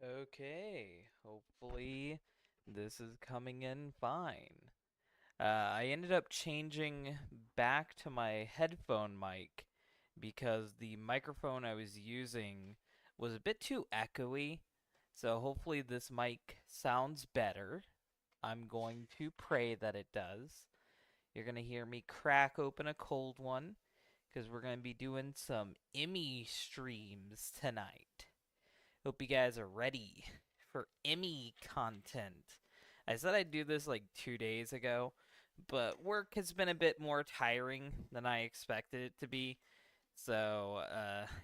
Okay, hopefully this is coming in fine. I ended up changing back to my headphone mic because the microphone I was using was a bit too echoey. So hopefully this mic sounds better. I'm going to pray that it does. You're going to hear me crack open a cold one because we're going to be doing some Emmy streams tonight. Hope you guys are ready for Emmy content. I said I'd do this like 2 days ago, but work has been a bit more tiring than I expected it to be, so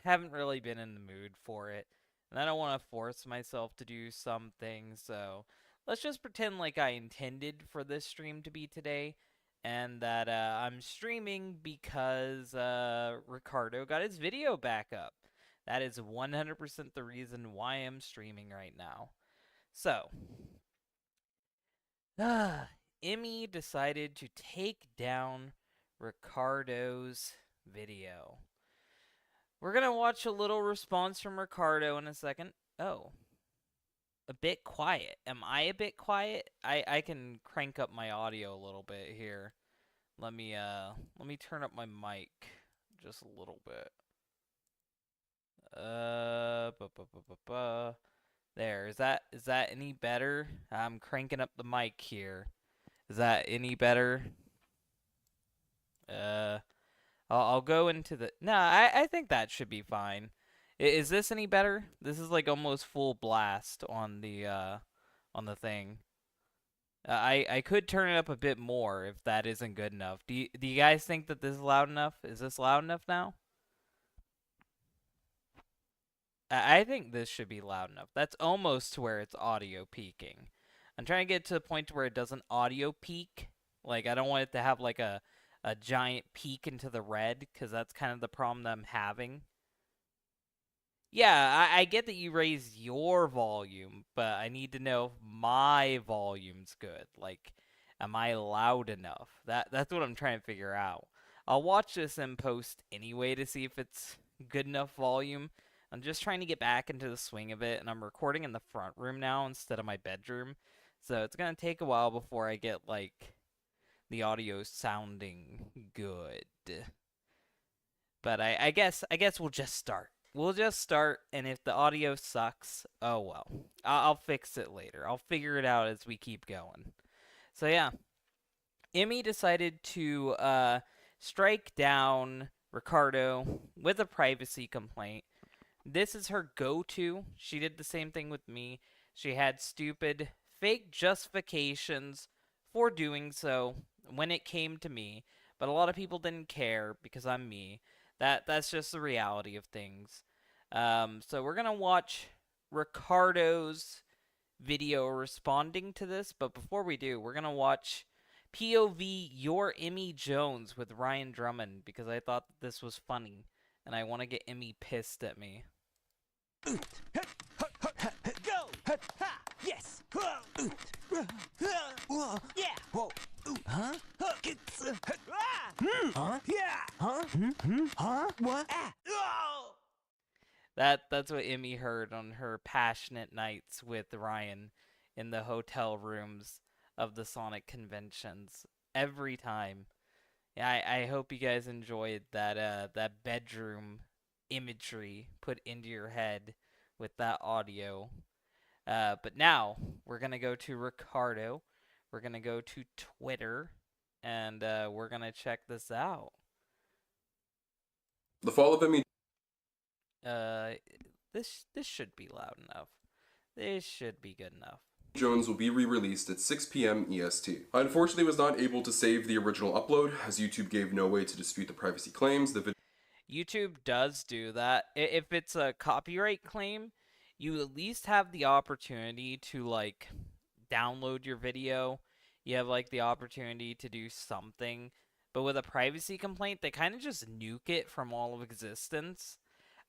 haven't really been in the mood for it. And I don't want to force myself to do something, so let's just pretend like I intended for this stream to be today, and that I'm streaming because Ricardo got his video back up. That is 100% the reason why I'm streaming right now. So, Emmy decided to take down Ricardo's video. We're going to watch a little response from Ricardo in a second. Oh, a bit quiet. Am I a bit quiet? I can crank up my audio a little bit here. Let me turn up my mic just a little bit. There. Is that any better? I'm cranking up the mic here. Is that any better? Uh, I'll go into the. No, I think that should be fine. Is this any better? This is like almost full blast on the thing. I could turn it up a bit more if that isn't good enough. Do you guys think that this is loud enough? Is this loud enough now? I think this should be loud enough. That's almost to where it's audio peaking. I'm trying to get to the point where it doesn't audio peak. Like, I don't want it to have like a giant peak into the red, because that's kind of the problem that I'm having. Yeah, I get that you raise your volume, but I need to know if my volume's good. Like, am I loud enough? That's what I'm trying to figure out. I'll watch this in post anyway to see if it's good enough volume. I'm just trying to get back into the swing of it, and I'm recording in the front room now instead of my bedroom. So it's gonna take a while before I get like the audio sounding good. But I guess we'll just start. We'll just start, and if the audio sucks, oh well. I'll fix it later. I'll figure it out as we keep going. So yeah, Emmy decided to strike down Ricardo with a privacy complaint. This is her go-to. She did the same thing with me. She had stupid, fake justifications for doing so when it came to me, but a lot of people didn't care because I'm me. That's just the reality of things. So we're gonna watch Ricardo's video responding to this, but before we do, we're gonna watch POV Your Emmy Jones with Ryan Drummond because I thought that this was funny, and I want to get Emmy pissed at me. Go! Yes! Yeah! Huh? Huh? Yeah! Huh? Huh? What? That's what Emmy heard on her passionate nights with Ryan in the hotel rooms of the Sonic conventions every time. Yeah, I hope you guys enjoyed that bedroom imagery put into your head with that audio. But now we're gonna go to Ricardo. We're gonna go to Twitter, and we're gonna check this out. The fall of Emmy Uh, this should be loud enough. This should be good enough. Jones will be re-released at 6 p.m. EST. I unfortunately was not able to save the original upload, as YouTube gave no way to dispute the privacy claims. The video YouTube does do that. If it's a copyright claim, you at least have the opportunity to like download your video. You have like the opportunity to do something. But with a privacy complaint, they kind of just nuke it from all of existence.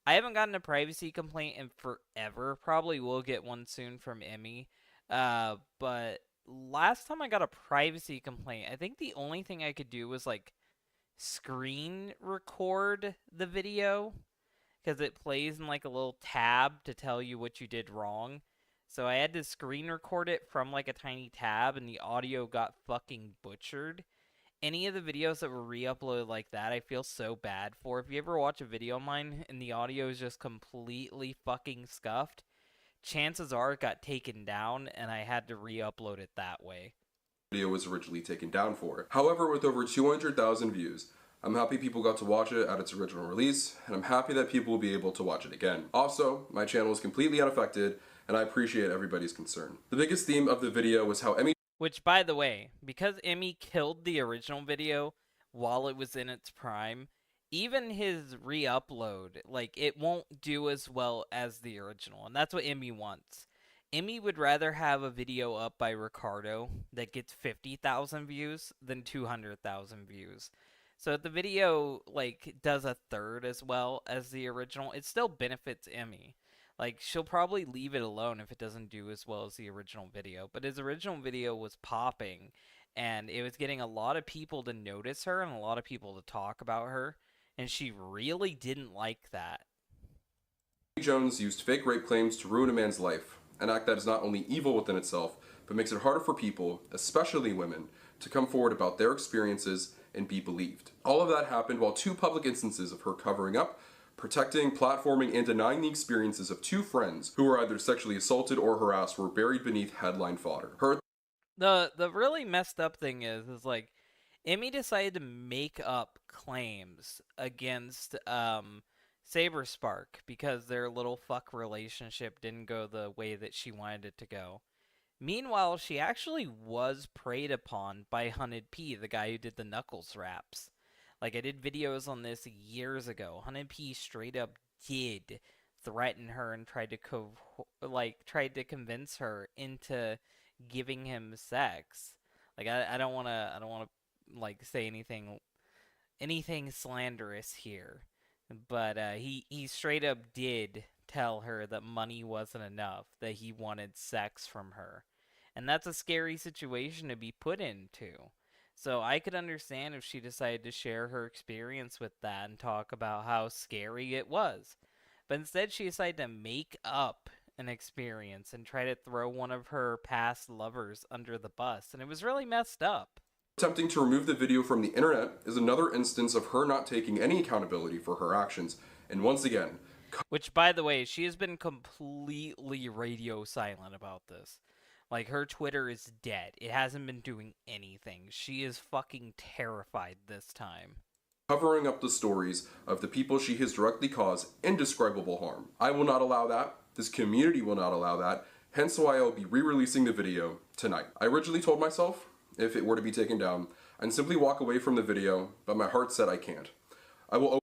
I haven't gotten a privacy complaint in forever. Probably will get one soon from Emmy. But last time I got a privacy complaint, I think the only thing I could do was like screen record the video because it plays in like a little tab to tell you what you did wrong. So I had to screen record it from like a tiny tab, and the audio got fucking butchered. Any of the videos that were re-uploaded like that, I feel so bad for. If you ever watch a video of mine and the audio is just completely fucking scuffed, chances are it got taken down and I had to re-upload it that way. Video was originally taken down for. However, with over 200,000 views, I'm happy people got to watch it at its original release, and I'm happy that people will be able to watch it again. Also, my channel is completely unaffected, and I appreciate everybody's concern. The biggest theme of the video was how Emmy Which, by the way, because Emmy killed the original video while it was in its prime, even his re-upload, like, it won't do as well as the original, and that's what Emmy wants. Emmy would rather have a video up by Ricardo that gets 50,000 views than 200,000 views. So if the video, like, does a third as well as the original, it still benefits Emmy. Like, she'll probably leave it alone if it doesn't do as well as the original video. But his original video was popping, and it was getting a lot of people to notice her and a lot of people to talk about her. And she really didn't like that. Jones used fake rape claims to ruin a man's life, an act that is not only evil within itself, but makes it harder for people, especially women, to come forward about their experiences and be believed. All of that happened while two public instances of her covering up, protecting, platforming, and denying the experiences of two friends who were either sexually assaulted or harassed were buried beneath headline fodder. The really messed up thing is like Emmy decided to make up claims against Saberspark because their little fuck relationship didn't go the way that she wanted it to go. Meanwhile, she actually was preyed upon by Hunted P, the guy who did the Knuckles raps. Like, I did videos on this years ago. Hunted P straight up did threaten her and tried to convince her into giving him sex. Like, I don't wanna like say anything slanderous here, but he straight up did tell her that money wasn't enough, that he wanted sex from her. And that's a scary situation to be put into. So I could understand if she decided to share her experience with that and talk about how scary it was. But instead, she decided to make up an experience and try to throw one of her past lovers under the bus. And it was really messed up. Attempting to remove the video from the internet is another instance of her not taking any accountability for her actions. And once again, Which, by the way, she has been completely radio silent about this. Like, her Twitter is dead. It hasn't been doing anything. She is fucking terrified this time. covering up the stories of the people she has directly caused indescribable harm. I will not allow that. This community will not allow that. Hence why I will be re-releasing the video tonight. I originally told myself, if it were to be taken down, I'd simply walk away from the video, but my heart said I can't. I will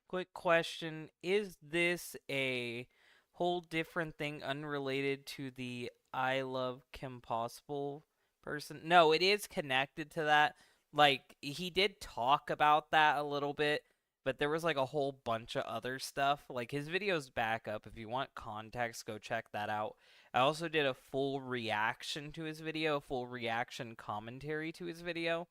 Quick question. Is this a whole different thing unrelated to the I Love Kim Possible person? No, it is connected to that. Like, he did talk about that a little bit, but there was like a whole bunch of other stuff. Like, his video's back up. If you want context, go check that out. I also did a full reaction to his video, a full reaction commentary to his video.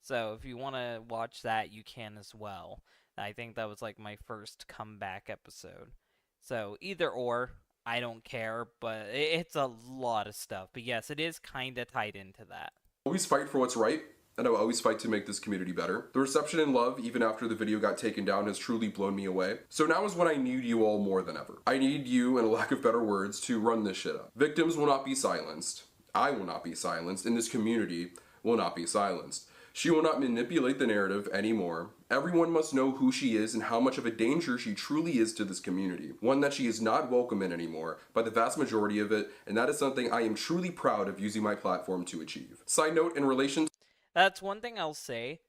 So if you want to watch that, you can as well. I think that was like my first comeback episode. So either or, I don't care, but it's a lot of stuff. But yes, it is kind of tied into that. always fight for what's right, and I will always fight to make this community better. The reception and love, even after the video got taken down, has truly blown me away. So now is when I need you all more than ever. I need you, in a lack of better words, to run this shit up. Victims will not be silenced. I will not be silenced, and this community will not be silenced. She will not manipulate the narrative anymore. Everyone must know who she is and how much of a danger she truly is to this community. One that she is not welcome in anymore by the vast majority of it, and that is something I am truly proud of using my platform to achieve. Side note, in relation That's one thing I'll say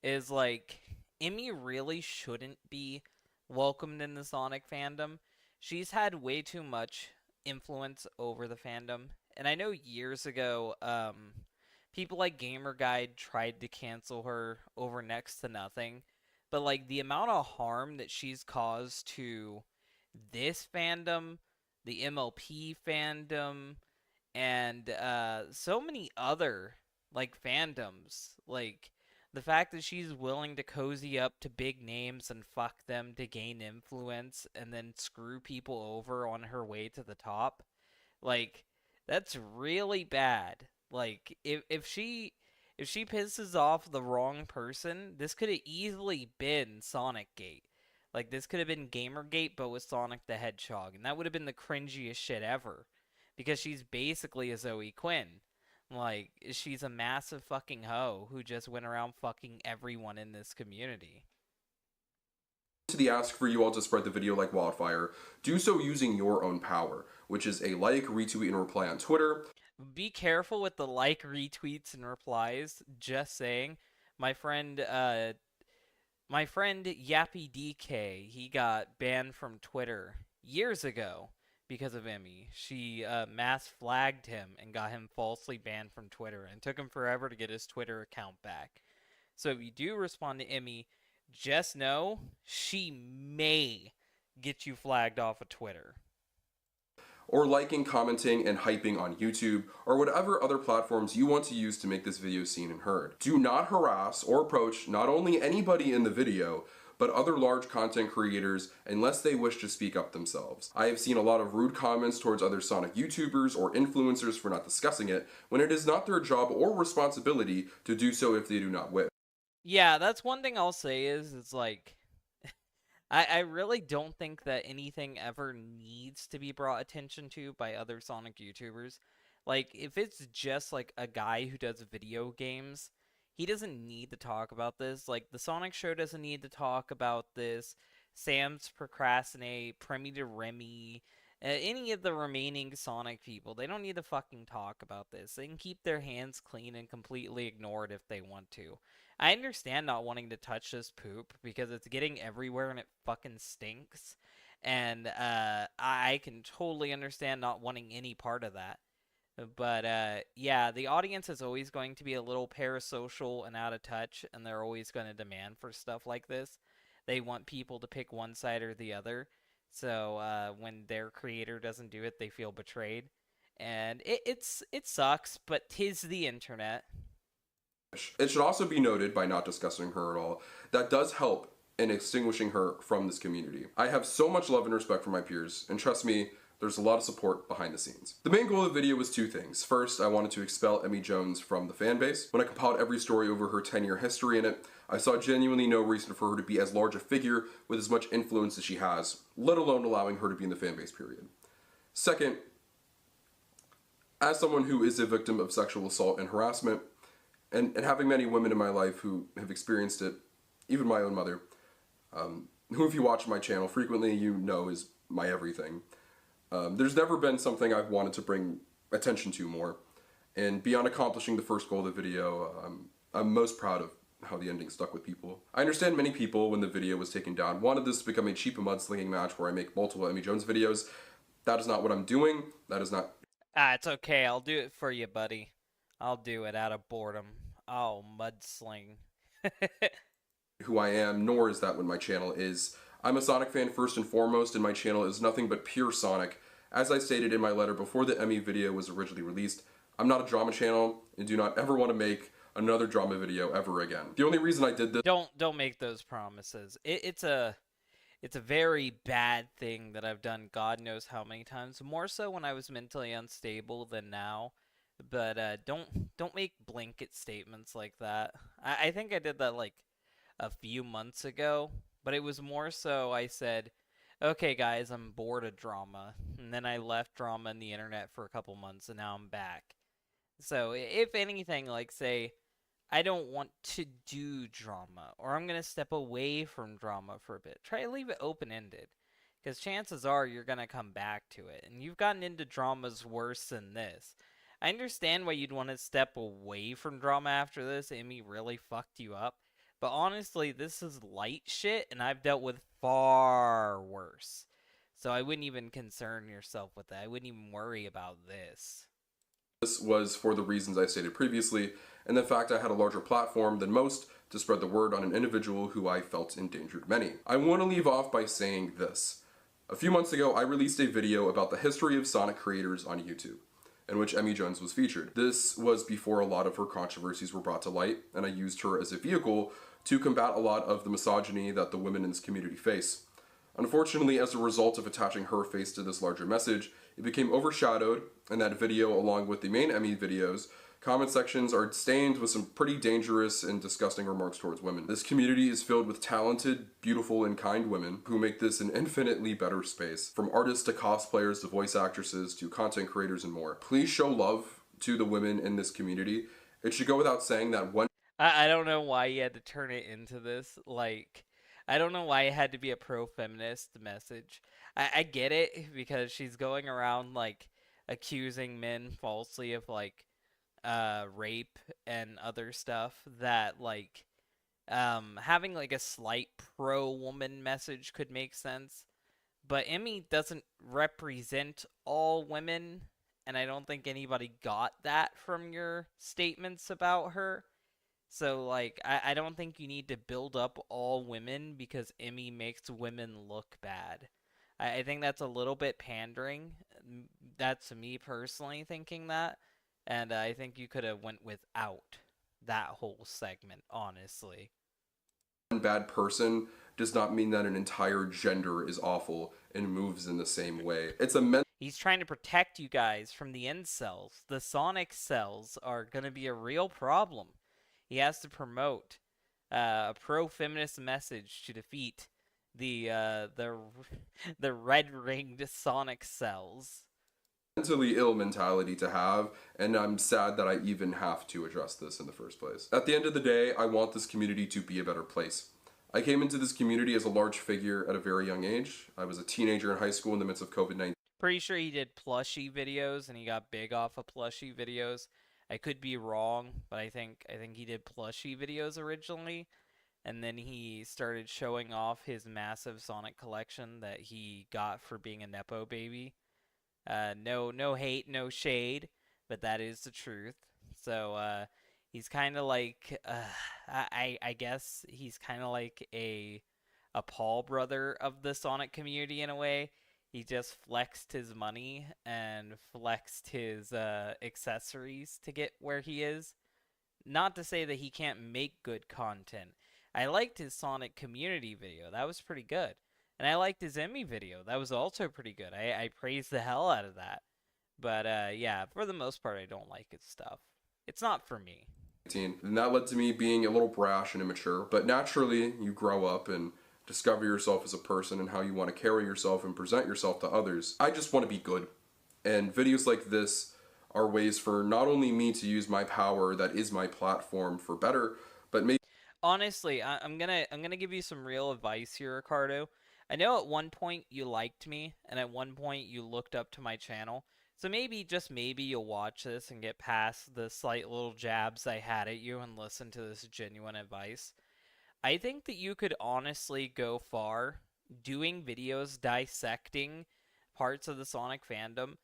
is like Emmy really shouldn't be welcomed in the Sonic fandom. She's had way too much influence over the fandom. And I know years ago, people like Gamer Guide tried to cancel her over next to nothing. But like the amount of harm that she's caused to this fandom, the MLP fandom, and so many other like fandoms, like the fact that she's willing to cozy up to big names and fuck them to gain influence and then screw people over on her way to the top, Like, that's really bad. Like, if she pisses off the wrong person, this could have easily been Sonic Gate. Like, this could have been Gamergate, but with Sonic the Hedgehog, and that would have been the cringiest shit ever, because she's basically a Zoe Quinn. Like, she's a massive fucking hoe who just went around fucking everyone in this community. To the ask for you all to spread the video like wildfire, do so using your own power, which is a like, retweet, and reply on Twitter. Be careful with the like, retweets, and replies. Just saying. My friend, uh, my friend Yappy DK, he got banned from Twitter years ago because of Emmy. She mass flagged him and got him falsely banned from Twitter, and took him forever to get his Twitter account back. So if you do respond to Emmy, just know she may get you flagged off of Twitter. Or liking, commenting, and hyping on YouTube, or whatever other platforms you want to use to make this video seen and heard. Do not harass or approach not only anybody in the video, but other large content creators unless they wish to speak up themselves. I have seen a lot of rude comments towards other Sonic YouTubers or influencers for not discussing it, when it is not their job or responsibility to do so if they do not wish. Yeah, that's one thing I'll say is it's like I really don't think that anything ever needs to be brought attention to by other Sonic YouTubers. Like, if it's just like a guy who does video games, he doesn't need to talk about this. Like, the Sonic Show doesn't need to talk about this. Sam's Procrastinate, Premi to Remy, any of the remaining Sonic people, they don't need to fucking talk about this. They can keep their hands clean and completely ignore it if they want to. I understand not wanting to touch this poop because it's getting everywhere and it fucking stinks. And I can totally understand not wanting any part of that. But yeah, the audience is always going to be a little parasocial and out of touch, and they're always going to demand for stuff like this. They want people to pick one side or the other. So when their creator doesn't do it, they feel betrayed. And it sucks, but 'tis the internet. It should also be noted, by not discussing her at all, that does help in extinguishing her from this community. I have so much love and respect for my peers, and trust me, there's a lot of support behind the scenes. The main goal of the video was two things. First, I wanted to expel Emmy Jones from the fanbase. When I compiled every story over her 10-year history in it, I saw genuinely no reason for her to be as large a figure with as much influence as she has, let alone allowing her to be in the fanbase, period. Second, as someone who is a victim of sexual assault and harassment, and having many women in my life who have experienced it, even my own mother, who if you watch my channel frequently, you know is my everything. There's never been something I've wanted to bring attention to more. And beyond accomplishing the first goal of the video, I'm most proud of how the ending stuck with people. I understand many people, when the video was taken down, wanted this to become a cheap mudslinging match where I make multiple Emmy Jones videos. That is not what I'm doing. That is not... It's okay. I'll do it for you, buddy. I'll do it out of boredom. Oh, mudsling. who I am, nor is that what my channel is. I'm a Sonic fan first and foremost, and my channel is nothing but pure Sonic. As I stated in my letter before the Emmy video was originally released, I'm not a drama channel, and do not ever want to make another drama video ever again. The only reason I did this... Don't make those promises. It's a very bad thing that I've done God knows how many times. More so when I was mentally unstable than now. But don't make blanket statements like that. I think I did that like a few months ago, but it was more so I said, okay guys, I'm bored of drama, and then I left drama in the internet for a couple months, and now I'm back. So if anything, like say I don't want to do drama, or I'm gonna step away from drama for a bit, try to leave it open-ended, because chances are you're gonna come back to it, and you've gotten into dramas worse than this. I understand why you'd want to step away from drama after this. Emmy really fucked you up. But honestly, this is light shit, and I've dealt with far worse. So I wouldn't even concern yourself with that. I wouldn't even worry about this. This was for the reasons I stated previously, and the fact I had a larger platform than most to spread the word on an individual who I felt endangered many. I want to leave off by saying this. A few months ago, I released a video about the history of Sonic creators on YouTube, in which Emmy Jones was featured. This was before a lot of her controversies were brought to light, and I used her as a vehicle to combat a lot of the misogyny that the women in this community face. Unfortunately, as a result of attaching her face to this larger message, it became overshadowed, and that video, along with the main Emmy videos, comment sections are stained with some pretty dangerous and disgusting remarks towards women. This community is filled with talented, beautiful, and kind women who make this an infinitely better space, from artists to cosplayers to voice actresses to content creators and more. Please show love to the women in this community. It should go without saying that when I don't know why you had to turn it into this. Like, I don't know why it had to be a pro-feminist message. I get it because she's going around like accusing men falsely of like rape and other stuff that like having like a slight pro-woman message could make sense. But Emmy doesn't represent all women, and I don't think anybody got that from your statements about her. So, like, I don't think you need to build up all women because Emmy makes women look bad. I think that's a little bit pandering. That's me personally thinking that. And I think you could have went without that whole segment, honestly. bad person does not mean that an entire gender is awful and moves in the same way. It's a mental He's trying to protect you guys from the incels. The Sonic cells are going to be a real problem. He has to promote a pro-feminist message to defeat the the red-ringed Sonic cells. mentally ill mentality to have, and I'm sad that I even have to address this in the first place. At the end of the day, I want this community to be a better place. I came into this community as a large figure at a very young age. I was a teenager in high school in the midst of COVID-19. Pretty sure he did plushie videos and he got big off of plushie videos. I could be wrong, but I think he did plushie videos originally, and then he started showing off his massive Sonic collection that he got for being a nepo baby. No hate, no shade, but that is the truth. So he's kind of like I guess he's kind of like a Paul brother of the Sonic community in a way. He just flexed his money and flexed his accessories to get where he is. Not to say that he can't make good content. I liked his Sonic community video. That was pretty good. And I liked his Emmy video. That was also pretty good. I praised the hell out of that. But yeah, for the most part, I don't like his stuff. It's not for me. And that led to me being a little brash and immature. But naturally, you grow up and discover yourself as a person and how you want to carry yourself and present yourself to others. I just want to be good. And videos like this are ways for not only me to use my power that is my platform for better, but maybe Honestly, I'm gonna give you some real advice here, Ricardo. I know at one point you liked me, and at one point you looked up to my channel. So maybe, just maybe, you'll watch this and get past the slight little jabs I had at you and listen to this genuine advice. I think that you could honestly go far doing videos dissecting parts of the Sonic fandom.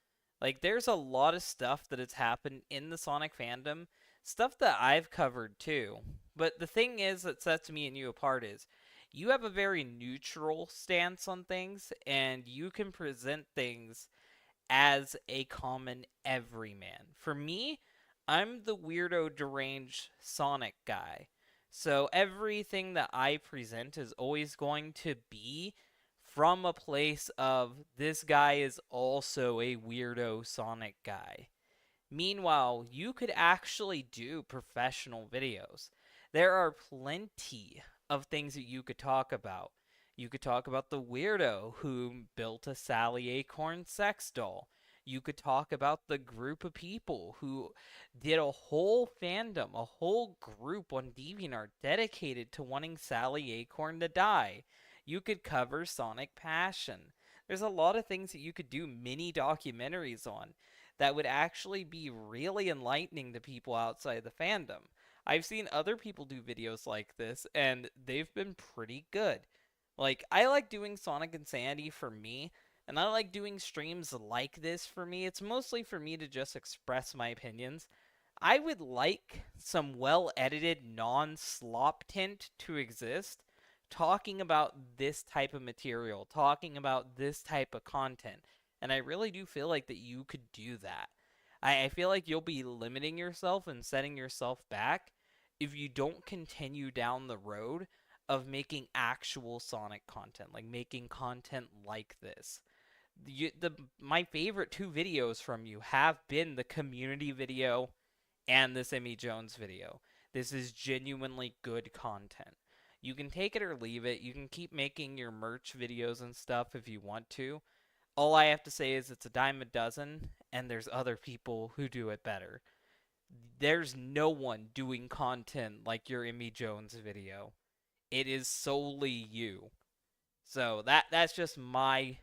Like, there's a lot of stuff that has happened in the Sonic fandom, stuff that I've covered too. But the thing is that sets me and you apart is you have a very neutral stance on things, and you can present things as a common everyman. For me, I'm the weirdo deranged Sonic guy. So everything that I present is always going to be from a place of this guy is also a weirdo Sonic guy. Meanwhile, you could actually do professional videos. There are plenty of things that you could talk about. You could talk about the weirdo who built a Sally Acorn sex doll. You could talk about the group of people who did a whole fandom, a whole group on DeviantArt dedicated to wanting Sally Acorn to die. You could cover Sonic Passion. There's a lot of things that you could do mini documentaries on that would actually be really enlightening to people outside the fandom. I've seen other people do videos like this, and they've been pretty good. Like, I like doing Sonic Insanity for me, and I like doing streams like this for me. It's mostly for me to just express my opinions. I would like some well-edited non-slop tint to exist, talking about this type of material, talking about this type of content. And I really do feel like that you could do that. I feel like you'll be limiting yourself and setting yourself back if you don't continue down the road of making actual Sonic content, like making content like this. My favorite two videos from you have been the community video and this Emmy Jones video. This is genuinely good content. You can take it or leave it. You can keep making your merch videos and stuff if you want to. All I have to say is it's a dime a dozen, and there's other people who do it better. There's no one doing content like your Emmy Jones video. It is solely you. So that's just my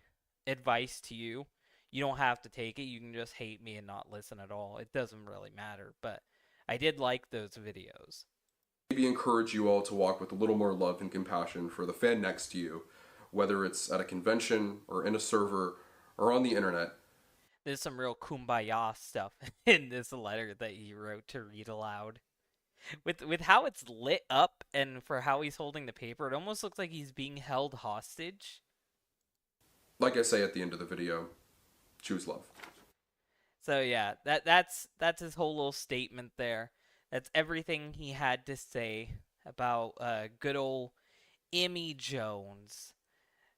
advice to you. You don't have to take it. You can just hate me and not listen at all. It doesn't really matter. But I did like those videos. Maybe encourage you all to walk with a little more love and compassion for the fan next to you, whether it's at a convention or in a server or on the internet. There's some real kumbaya stuff in this letter that he wrote to read aloud. With how it's lit up and for how he's holding the paper, it almost looks like he's being held hostage. Like I say at the end of the video, choose love. So yeah, that's his whole little statement there. That's everything he had to say about good old Emmy Jones.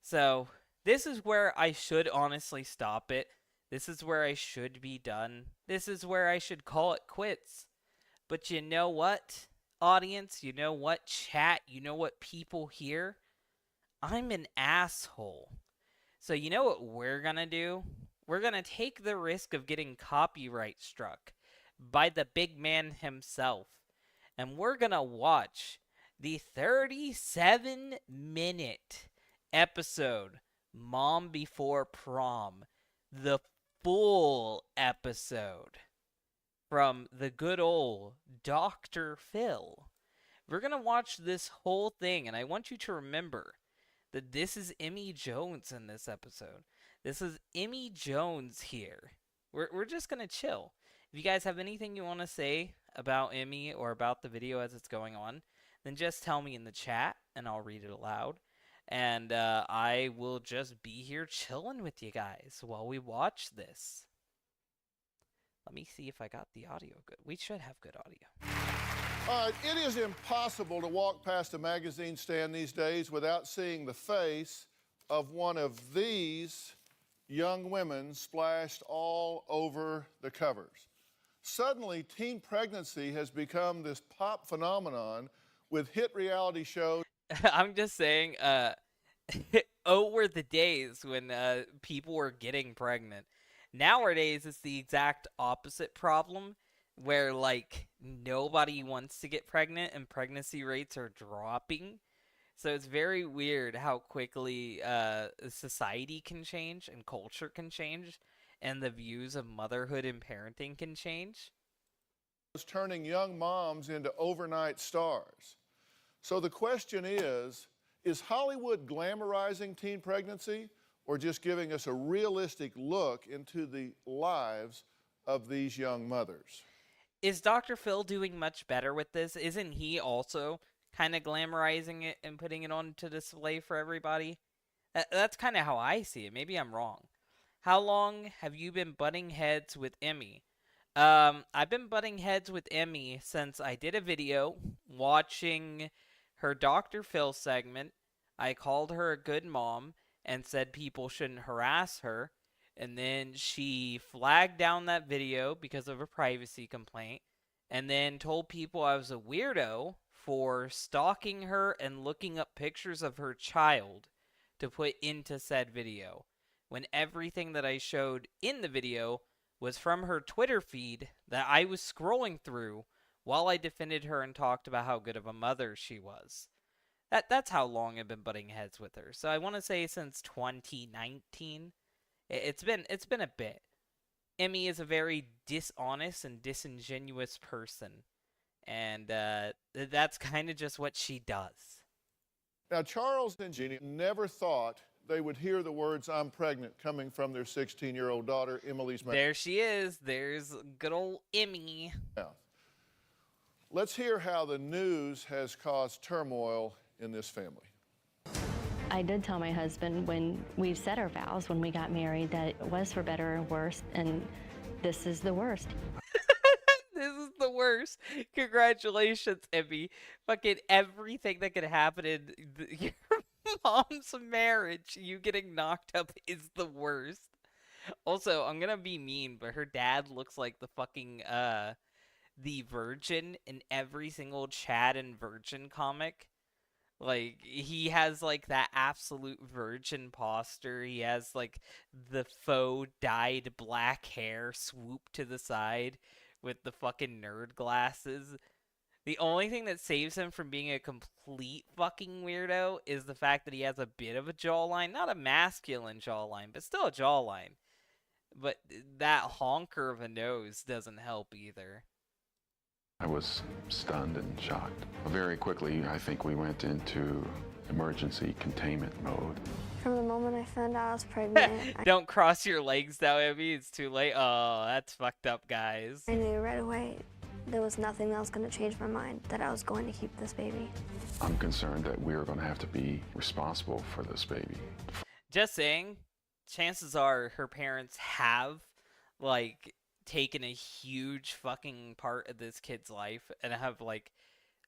So this is where I should honestly stop it. This is where I should be done. This is where I should call it quits. But you know what, audience? You know what, chat? You know what, people here? I'm an asshole. So you know what we're gonna do? We're gonna take the risk of getting copyright struck by the big man himself. And we're gonna watch the 37-minute episode, Mom Before Prom. The full episode from the good old Dr. Phil. We're going to watch this whole thing, and I want you to remember that this is Emmy Jones in this episode. This is Emmy Jones here. We're just going to chill. If you guys have anything you want to say about Emmy or about the video as it's going on, then just tell me in the chat, and I'll read it aloud. And I will just be here chilling with you guys while we watch this. Let me see if I got the audio good. We should have good audio. It is impossible to walk past a magazine stand these days without seeing the face of one of these young women splashed all over the covers. Suddenly, teen pregnancy has become this pop phenomenon with hit reality shows. I'm just saying, oh, were the days when people were getting pregnant. Nowadays, it's the exact opposite problem, where, like, nobody wants to get pregnant and pregnancy rates are dropping. So it's very weird how quickly society can change and culture can change and the views of motherhood and parenting can change. Turning young moms into overnight stars. So the question is Hollywood glamorizing teen pregnancy or just giving us a realistic look into the lives of these young mothers? Is Dr. Phil doing much better with this? Isn't he also kind of glamorizing it and putting it on to display for everybody? That's kind of how I see it. Maybe I'm wrong. How long have you been butting heads with Emmy? I've been butting heads with Emmy since I did a video watching her Dr. Phil segment. I called her a good mom and said people shouldn't harass her. And then she flagged down that video because of a privacy complaint. And then told people I was a weirdo for stalking her and looking up pictures of her child to put into said video, when everything that I showed in the video was from her Twitter feed that I was scrolling through while I defended her and talked about how good of a mother she was. That's how long I've been butting heads with her. So I want to say since 2019. It's been a bit. Emmy is a very dishonest and disingenuous person, and that's kind of just what she does. Now, Charles and Jeannie never thought they would hear the words "I'm pregnant" coming from their 16-year-old daughter, Emily's mouth. There she is. There's good old Emmy. Let's hear how the news has caused turmoil in this family. I did tell my husband when we said our vows, when we got married, that it was for better or worse, and this is the worst. This is the worst. Congratulations, Emmy. Fucking everything that could happen in your mom's marriage, you getting knocked up is the worst. Also, I'm gonna be mean, but her dad looks like the fucking the Virgin in every single Chad and Virgin comic. Like, he has like that absolute virgin posture. He has like the faux dyed black hair swooped to the side with the fucking nerd glasses. The only thing that saves him from being a complete fucking weirdo is the fact that he has a bit of a jawline. Not a masculine jawline, but still a jawline. But that honker of a nose doesn't help either. I was stunned and shocked. Very quickly, I think we went into emergency containment mode. From the moment I found out I was pregnant, Don't cross your legs now, Emmy. It's too late. Oh, that's fucked up, guys. I knew right away there was nothing that was going to change my mind, that I was going to keep this baby. I'm concerned that we're going to have to be responsible for this baby. Just saying, chances are her parents have, like, taken a huge fucking part of this kid's life and have, like,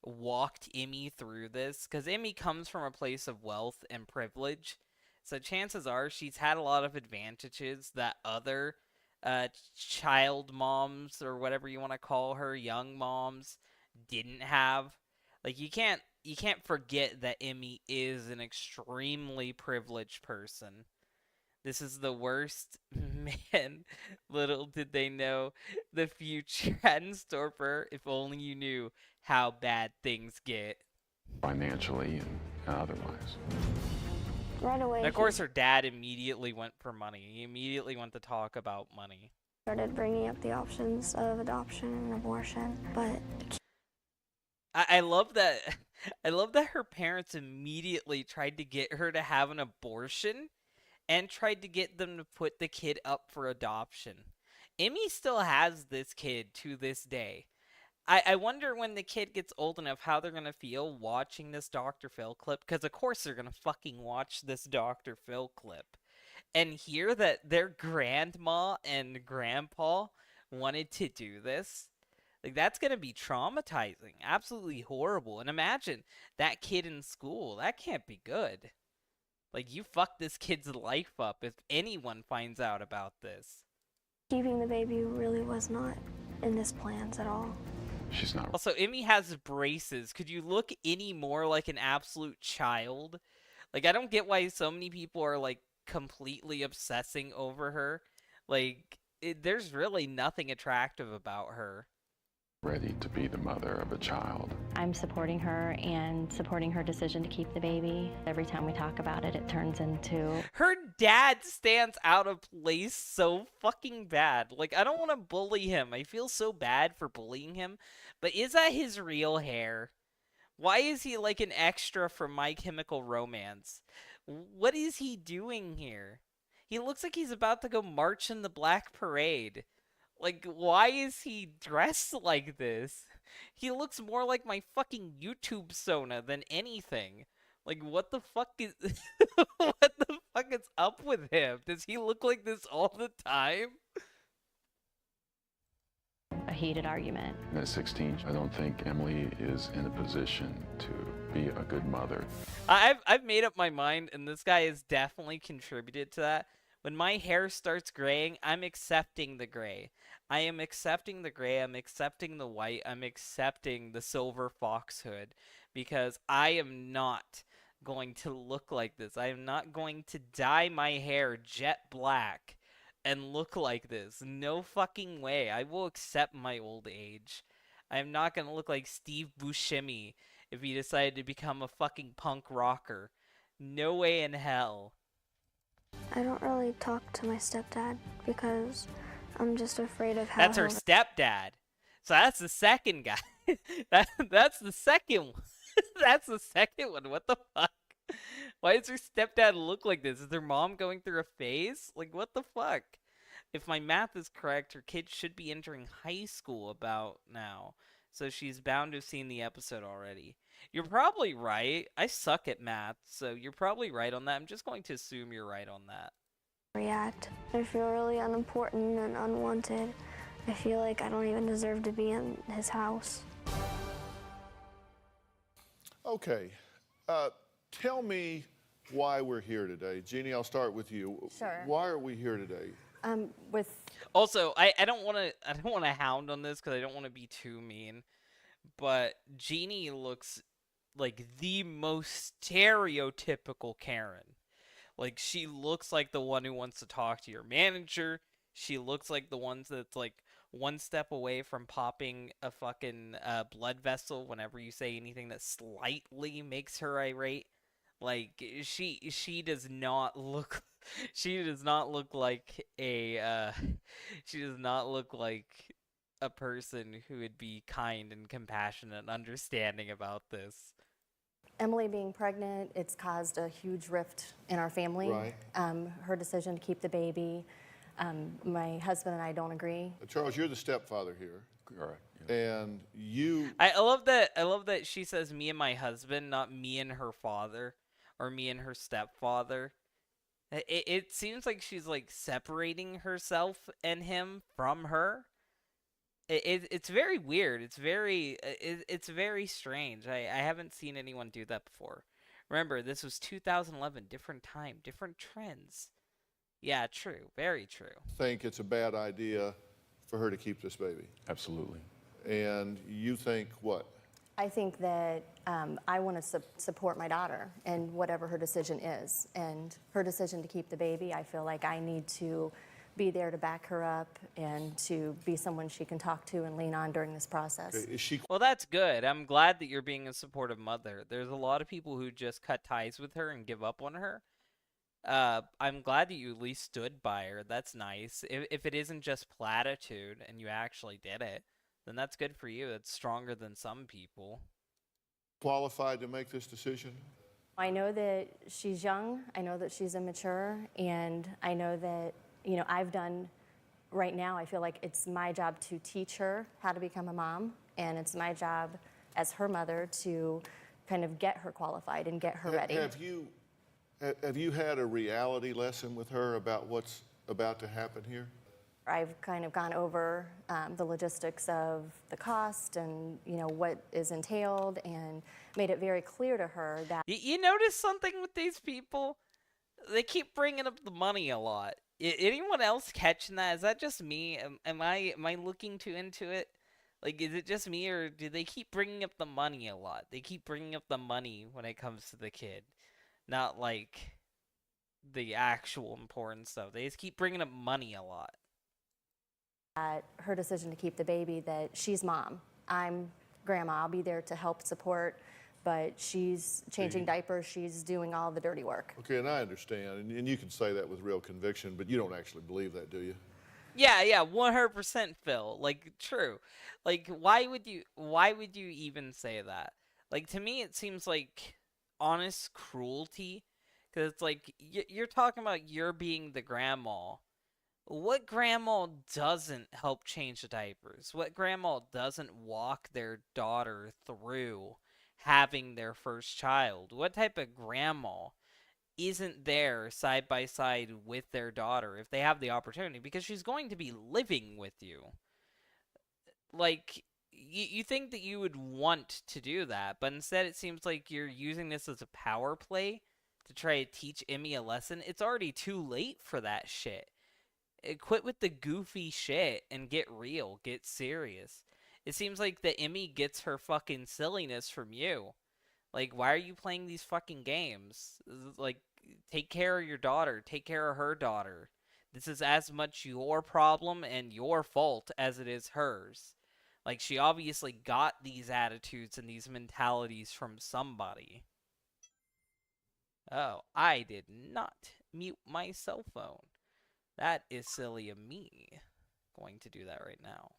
walked Emmy through this. Because Emmy comes from a place of wealth and privilege. So chances are she's had a lot of advantages that other child moms, or whatever you want to call her, young moms, didn't have. Like, you can't forget that Emmy is an extremely privileged person. This is the worst. Man, little did they know the future had in store for her. If only you knew how bad things get. Financially and otherwise. Right away, And of course, her dad immediately went for money. He immediately went to talk about money. he started bringing up the options of adoption and abortion, but I love that. I love that her parents immediately tried to get her to have an abortion and tried to get them to put the kid up for adoption. Emmy still has this kid to this day. I wonder when the kid gets old enough how they're going to feel watching this Dr. Phil clip, because of course they're going to fucking watch this Dr. Phil clip and hear that their grandma and grandpa wanted to do this. Like, that's going to be traumatizing, absolutely horrible. And imagine that kid in school. That can't be good. Like, you fucked this kid's life up if anyone finds out about this. keeping the baby really was not in this plans at all. She's not. Also, Emmy has braces. Could you look any more like an absolute child? Like, I don't get why so many people are, like, completely obsessing over her. Like, there's really nothing attractive about her. Ready to be the mother of a child. I'm supporting her and supporting her decision to keep the baby. Every time we talk about it, it turns into... Her dad stands out of place so fucking bad. Like, I don't want to bully him. I feel so bad for bullying him. But is that his real hair? Why is he like an extra from My Chemical Romance? What is he doing here? He looks like he's about to go march in the Black Parade. Like, why is he dressed like this? He looks more like my fucking YouTube Sona than anything. Like, what the fuck is... what the fuck is up with him? Does he look like this all the time? a heated argument. At 16, I don't think Emily is in a position to be a good mother. I've made up my mind, and this guy has definitely contributed to that. When my hair starts graying, I'm accepting the gray. I am accepting the gray. I'm accepting the white. I'm accepting the silver fox hood, because I am not going to look like this. I am not going to dye my hair jet black and look like this. No fucking way. I will accept my old age. I am not going to look like Steve Buscemi if he decided to become a fucking punk rocker. No way in hell. I don't really talk to my stepdad because I'm just afraid of how That's her stepdad. So that's the second guy. That's the second one. That's the second one. What the fuck? Why does her stepdad look like this? Is their mom going through a phase? Like, what the fuck? If my math is correct, her kid should be entering high school about now. So she's bound to have seen the episode already. You're probably right. I suck at math, so you're probably right on that. I'm just going to assume you're right on that. react. I feel really unimportant and unwanted, I feel like I don't even deserve to be in his house. Okay. Tell me why we're here today. Jeannie, I'll start with you. Sure. Why are we here today? With Also, I don't want to hound on this because I don't want to be too mean, but Jeannie looks like the most stereotypical Karen. Like, she looks like the one who wants to talk to your manager. She looks like the ones that's like one step away from popping a fucking blood vessel whenever you say anything that slightly makes her irate. Like, she does not look she does not look like a she does not look like a person who would be kind and compassionate and understanding about this. Emily being pregnant, it's caused a huge rift in our family. Right. Her decision to keep the baby, my husband and I don't agree. Charles, you're the stepfather here. Correct. And you, I love that. I love that she says me and my husband, not me and her father, or me and her stepfather. It seems like she's like separating herself and him from her. It's very weird. It's very strange. I haven't seen anyone do that before. Remember, this was 2011, different time, different trends. Yeah, true, very true. think it's a bad idea for her to keep this baby. Absolutely. And you think what? I think that I want to support my daughter in whatever her decision is. And her decision to keep the baby, I feel like I need to be there to back her up and to be someone she can talk to and lean on during this process. Is she Well, that's good. I'm glad that you're being a supportive mother. There's a lot of people who just cut ties with her and give up on her. I'm glad that you at least stood by her. That's nice. If it isn't just platitude and you actually did it, then that's good for you. That's stronger than some people. qualified to make this decision? I know that she's young, I know that she's immature, and I know that, you know, I've done, right now I feel like it's my job to teach her how to become a mom, and it's my job as her mother to kind of get her qualified and get her ready. Have you had a reality lesson with her about what's about to happen here? I've kind of gone over the logistics of the cost and, you know, what is entailed, and made it very clear to her that You notice something with these people? They keep bringing up the money a lot. Anyone else catching that? Is that just me? Am I looking too into it? Like, is it just me, or do they keep bringing up the money a lot? They keep bringing up the money when it comes to the kid, not like the actual important stuff. They just keep bringing up money a lot. her decision to keep the baby, that she's mom. I'm grandma. I'll be there to help support, but she's changing diapers. She's doing all the dirty work. Okay, and I understand, and you can say that with real conviction, but you don't actually believe that, do you? Yeah, 100% Phil. Like, true. Like, why would you even say that? Like, to me, it seems like honest cruelty. Because it's like, you're talking about you're being the grandma. What grandma doesn't help change the diapers? What grandma doesn't walk their daughter through having their first child? What type of grandma isn't there side by side with their daughter if they have the opportunity? Because she's going to be living with you. Like, you think that you would want to do that, but instead it seems like you're using this as a power play to try to teach Emmy a lesson. It's already too late for that shit. Quit with the goofy shit and get real, get serious. It seems like the Emmy gets her fucking silliness from you. Like, why are you playing these fucking games? Like, take care of your daughter. Take care of her daughter. This is as much your problem and your fault as it is hers. Like, she obviously got these attitudes and these mentalities from somebody. Oh, I did not mute my cell phone. That is silly of me. Going to do that right now.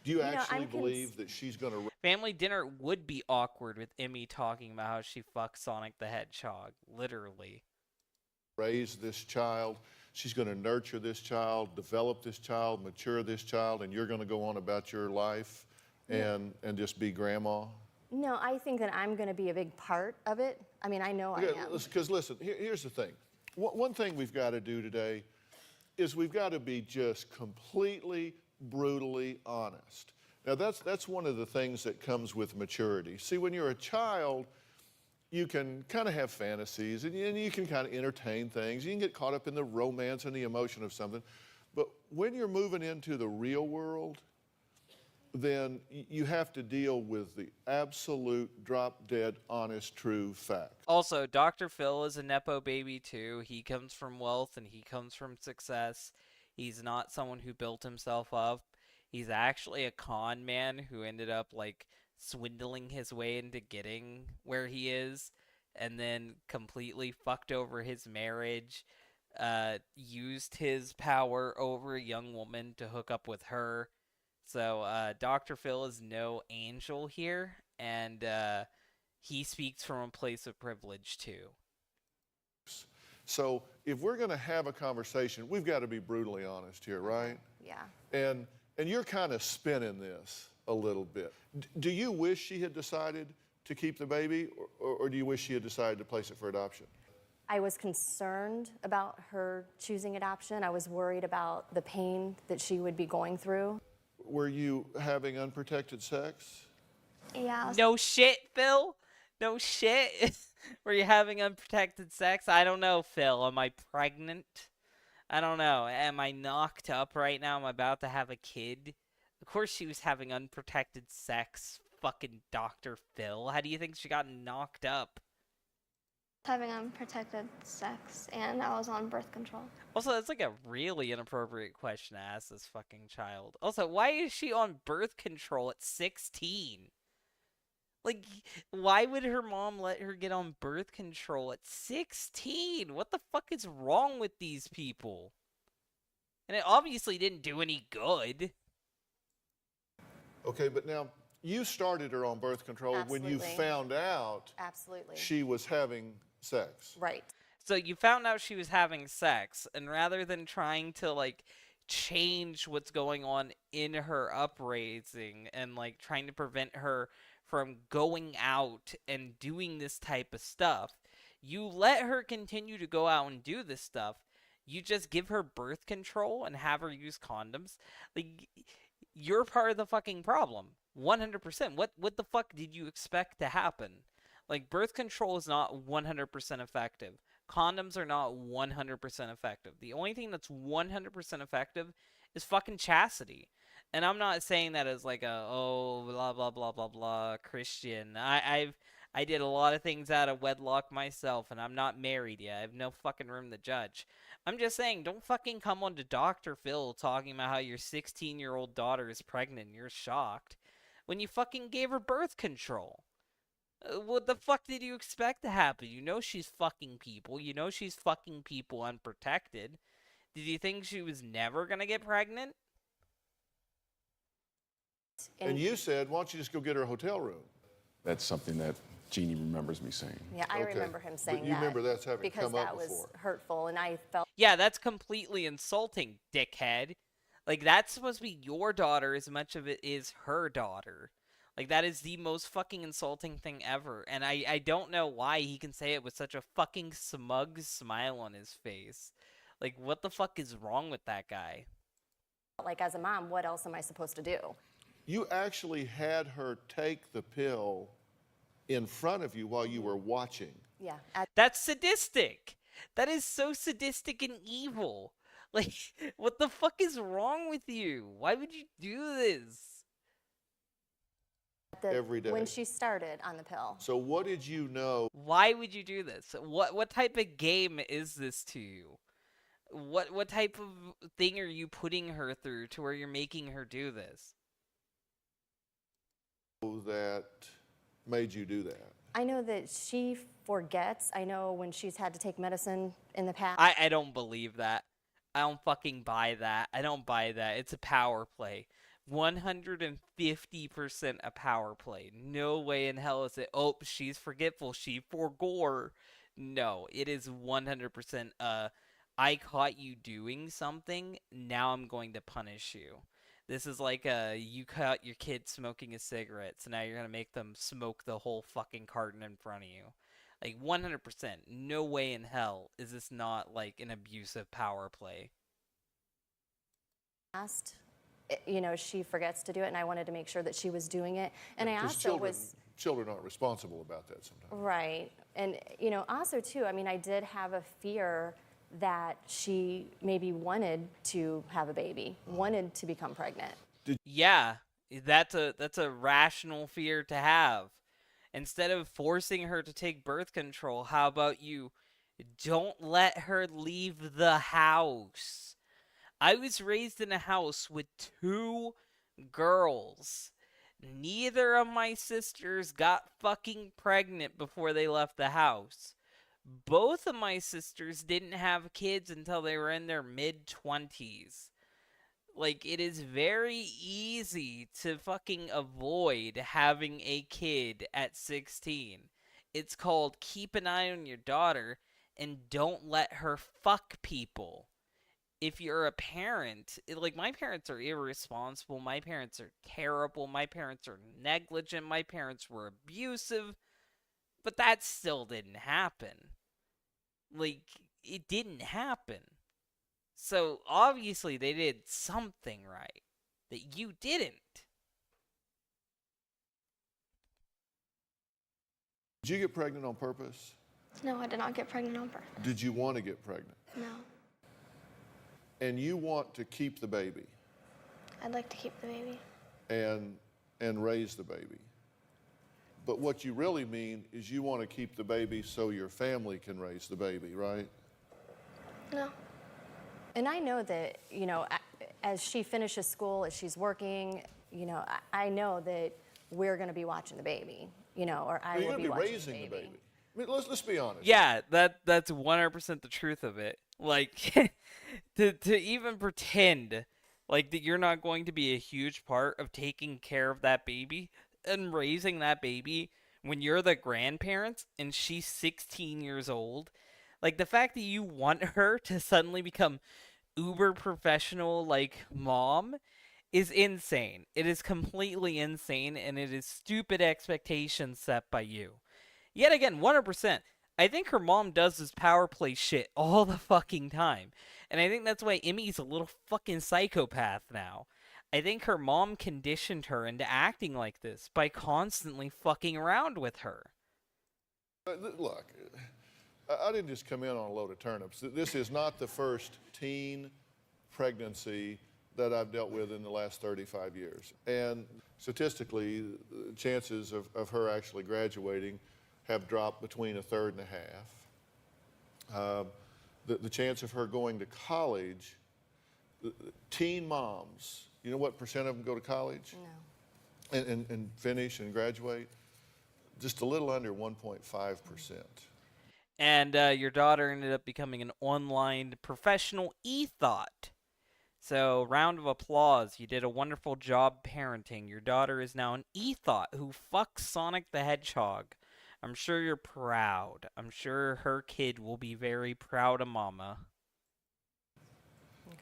Do you know, actually I'm believe that she's going to Family dinner would be awkward with Emmy talking about how she fucked Sonic the Hedgehog. Literally. raise this child? She's going to nurture this child, develop this child, mature this child, and you're going to go on about your life and just be grandma? No, I think that I'm going to be a big part of it. I mean, I know I am. Because listen, here's the thing. One thing we've got to do today is we've got to be just completely, brutally honest. Now, that's one of the things that comes with maturity. See, when you're a child, you can kind of have fantasies and you can kind of entertain things. You can get caught up in the romance and the emotion of something. But when you're moving into the real world, then you have to deal with the absolute drop-dead honest true fact. Also, Dr. Phil is a Nepo baby too. He comes from wealth and he comes from success. He's not someone who built himself up. He's actually a con man who ended up like swindling his way into getting where he is and then completely fucked over his marriage, used his power over a young woman to hook up with her. So Dr. Phil is no angel here, and he speaks from a place of privilege too. So if we're going to have a conversation, we've got to be brutally honest here, right? Yeah. And you're kind of spinning this a little bit. Do you wish she had decided to keep the baby, or do you wish she had decided to place it for adoption? I was concerned about her choosing adoption. I was worried about the pain that she would be going through. Were you having unprotected sex? Yeah. No shit, Phil. No shit. Were you having unprotected sex? I don't know, Phil. Am I pregnant? I don't know. Am I knocked up right now? I'm about to have a kid. Of course she was having unprotected sex. Fucking Dr. Phil. How do you think she got knocked up? Having unprotected sex, and I was on birth control. Also, that's like a really inappropriate question to ask this fucking child. Also, why is she on birth control at 16? Like, why would her mom let her get on birth control at 16? What the fuck is wrong with these people? And it obviously didn't do any good. Okay, but now you started her on birth control when you Absolutely. found out Absolutely. she was having sex. Right. So you found out she was having sex, and rather than trying to, like, change what's going on in her upraising and, like, trying to prevent her from going out and doing this type of stuff, you let her continue to go out and do this stuff. You just give her birth control and have her use condoms. Like, you're part of the fucking problem. 100%. What the fuck did you expect to happen? Like, birth control is not 100% effective. Condoms are not 100% effective. The only thing that's 100% effective is fucking chastity. And I'm not saying that as like a, oh, blah, blah, blah, blah, blah, Christian. I did a lot of things out of wedlock myself, and I'm not married yet. I have no fucking room to judge. I'm just saying, don't fucking come on to Dr. Phil talking about how your 16-year-old daughter is pregnant and you're shocked when you fucking gave her birth control. What the fuck did you expect to happen? You know she's fucking people. You know she's fucking people unprotected. Did you think she was never gonna get pregnant? And you said, why don't you just go get her a hotel room? That's something that Jeannie remembers me saying. Yeah, I Okay. remember him saying But you that. remember that's having because come up that was before. hurtful, and I felt Yeah, that's completely insulting, dickhead. Like, that's supposed to be your daughter as much of it is her daughter. Like, that is the most fucking insulting thing ever. And I don't know why he can say it with such a fucking smug smile on his face. Like, what the fuck is wrong with that guy? like, as a mom, what else am I supposed to do? You actually had her take the pill in front of you while you were watching. Yeah. That's sadistic. That is so sadistic and evil. Like, what the fuck is wrong with you? Why would you do this? Every day. When she started on the pill. So what did you know? Why would you do this? What type of game is this to you? What type of thing are you putting her through to where you're making her do this? That made you do that? I know that she forgets. I know when she's had to take medicine in the past. I don't believe that. I don't fucking buy that. I don't buy that. It's a power play. 150% a power play. No way in hell is it, oh, she's forgetful, she forgore. No, it is 100% I caught you doing something, now I'm going to punish you. This is like you caught your kid smoking a cigarette, so now you're going to make them smoke the whole fucking carton in front of you. Like, 100%, no way in hell is this not like an abusive power play. Asked, she forgets to do it, and I wanted to make sure that she was doing it. And I Because also was children aren't responsible about that sometimes. right. And also too, I mean, I did have a fear that she maybe wanted to have a baby, wanted to become pregnant. Yeah, that's a rational fear to have. Instead of forcing her to take birth control, how about you don't let her leave the house? I was raised in a house with two girls. Neither of my sisters got fucking pregnant before they left the house. Both of my sisters didn't have kids until they were in their mid 20s. Like, it is very easy to fucking avoid having a kid at 16. It's called keep an eye on your daughter and don't let her fuck people. If you're a parent, like, my parents are irresponsible, my parents are terrible, my parents are negligent, my parents were abusive, but that still didn't happen. Like, it didn't happen. So obviously they did something right that you didn't. Did you get pregnant on purpose? No, I did not get pregnant on birth. Did you want to get pregnant? No, And you want to keep the baby I'd like to keep the baby. and raise the baby. But what you really mean is you want to keep the baby so your family can raise the baby, right? No. And I know that, as she finishes school, as she's working, I know that we're going to be watching the baby, or I You're will going be to be watching raising the the baby. baby. I mean, let's be honest. Yeah, that's 100% the truth of it. Like, to even pretend like that you're not going to be a huge part of taking care of that baby and raising that baby when you're the grandparents and she's 16 years old. Like, the fact that you want her to suddenly become uber professional like mom is insane. It is completely insane, and it is stupid expectations set by you. Yet again, 100%. I think her mom does this power play shit all the fucking time. And I think that's why Emmy's a little fucking psychopath now. I think her mom conditioned her into acting like this by constantly fucking around with her. Look, I didn't just come in on a load of turnips. This is not the first teen pregnancy that I've dealt with in the last 35 years. And statistically, the chances of her actually graduating have dropped between a third and a half. The chance of her going to college, teen moms, you know what percent of them go to college? No. And finish and graduate? Just a little under 1.5%. And your daughter ended up becoming an online professional e-thought. So, round of applause. You did a wonderful job parenting. Your daughter is now an e-thought who fucks Sonic the Hedgehog. I'm sure you're proud. I'm sure her kid will be very proud of mama.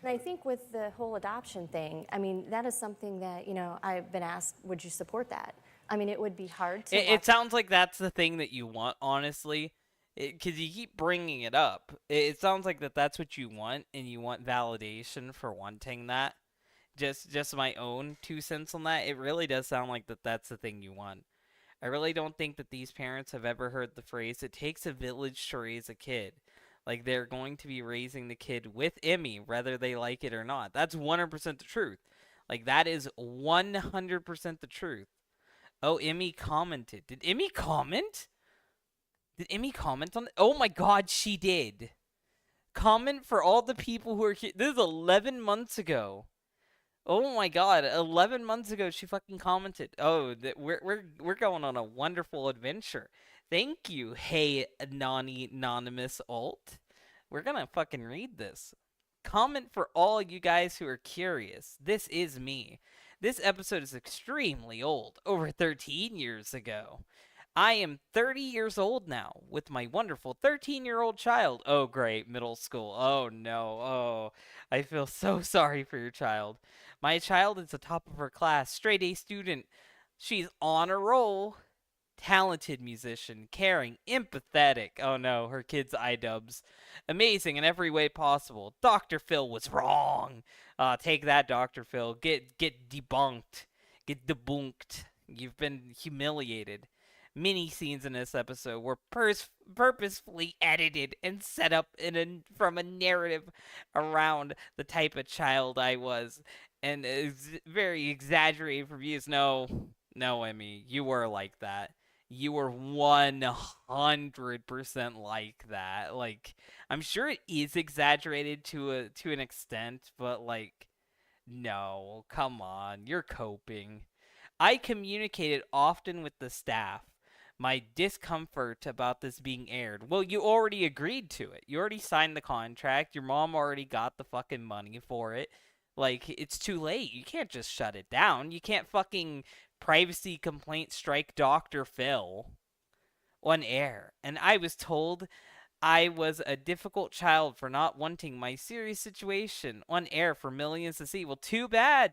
And I think with the whole adoption thing, I mean, that is something that, I've been asked, would you support that? I mean, it would be hard to. It sounds like that's the thing that you want, honestly. Because you keep bringing it up. It sounds like that's what you want, and you want validation for wanting that. Just my own 2 cents on that. It really does sound like that's the thing you want. I really don't think that these parents have ever heard the phrase, it takes a village to raise a kid. Like, they're going to be raising the kid with Emmy, whether they like it or not. That's 100% the truth. Like, that is 100% the truth. Oh, Emmy commented. Did Emmy comment? Did Emmy comment on it? Oh my god, she did. Comment for all the people who are here. This is 11 months ago. Oh my god, 11 months ago she fucking commented. Oh, we're going on a wonderful adventure. Thank you, hey anonymous alt. We're gonna fucking read this. Comment for all you guys who are curious. This is me. This episode is extremely old, over 13 years ago. I am 30 years old now with my wonderful 13-year-old child. Oh, great, middle school. Oh, no. Oh, I feel so sorry for your child. My child is the top of her class, straight A student. She's on a roll. talented musician, caring, empathetic. Oh no, her kid's iDubbbz. Amazing in every way possible. Dr. Phil was wrong. Take that, Dr. Phil. Get debunked. Get debunked. You've been humiliated. Many scenes in this episode were purposefully edited and set up from a narrative around the type of child I was, and very exaggerated reviews. No, Emmy, you were like that. You were 100% like that. Like, I'm sure it is exaggerated to an extent, but like, no, come on, you're coping. I communicated often with the staff my discomfort about this being aired. Well, you already agreed to it. You already signed the contract. Your mom already got the fucking money for it. Like, it's too late. You can't just shut it down. You can't fucking privacy complaint strike Dr. Phil on air. And I was told I was a difficult child for not wanting my serious situation on air for millions to see. Well, too bad.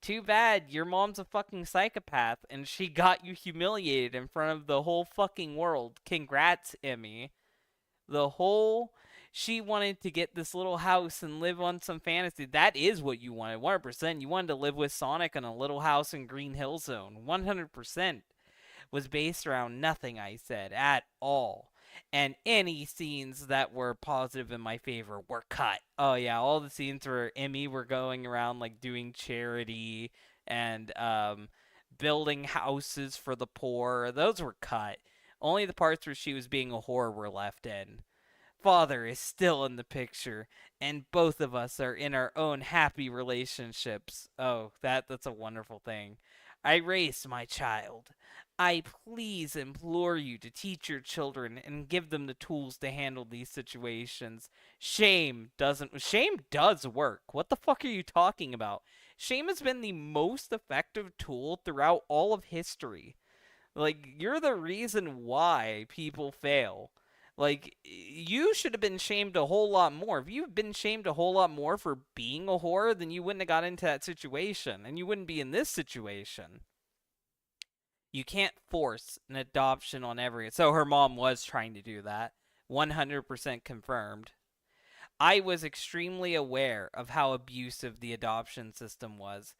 Too bad. Your mom's a fucking psychopath and she got you humiliated in front of the whole fucking world. Congrats, Emmy. She wanted to get this little house and live on some fantasy. That is what you wanted. 100%. You wanted to live with Sonic in a little house in Green Hill Zone. 100% was based around nothing I said at all. And any scenes that were positive in my favor were cut. Oh yeah, all the scenes where Emmy were going around like doing charity and building houses for the poor, those were cut. Only the parts where she was being a whore were left in. Father is still in the picture, and both of us are in our own happy relationships. Oh, that's a wonderful thing. I raised my child. I please implore you to teach your children and give them the tools to handle these situations. Shame does work. What the fuck are you talking about? Shame has been the most effective tool throughout all of history. Like, you're the reason why people fail. Like, you should have been shamed a whole lot more. If you've been shamed a whole lot more for being a whore, then you wouldn't have got into that situation, and you wouldn't be in this situation. You can't force an adoption on everyone. So her mom was trying to do that. 100% confirmed. I was extremely aware of how abusive the adoption system was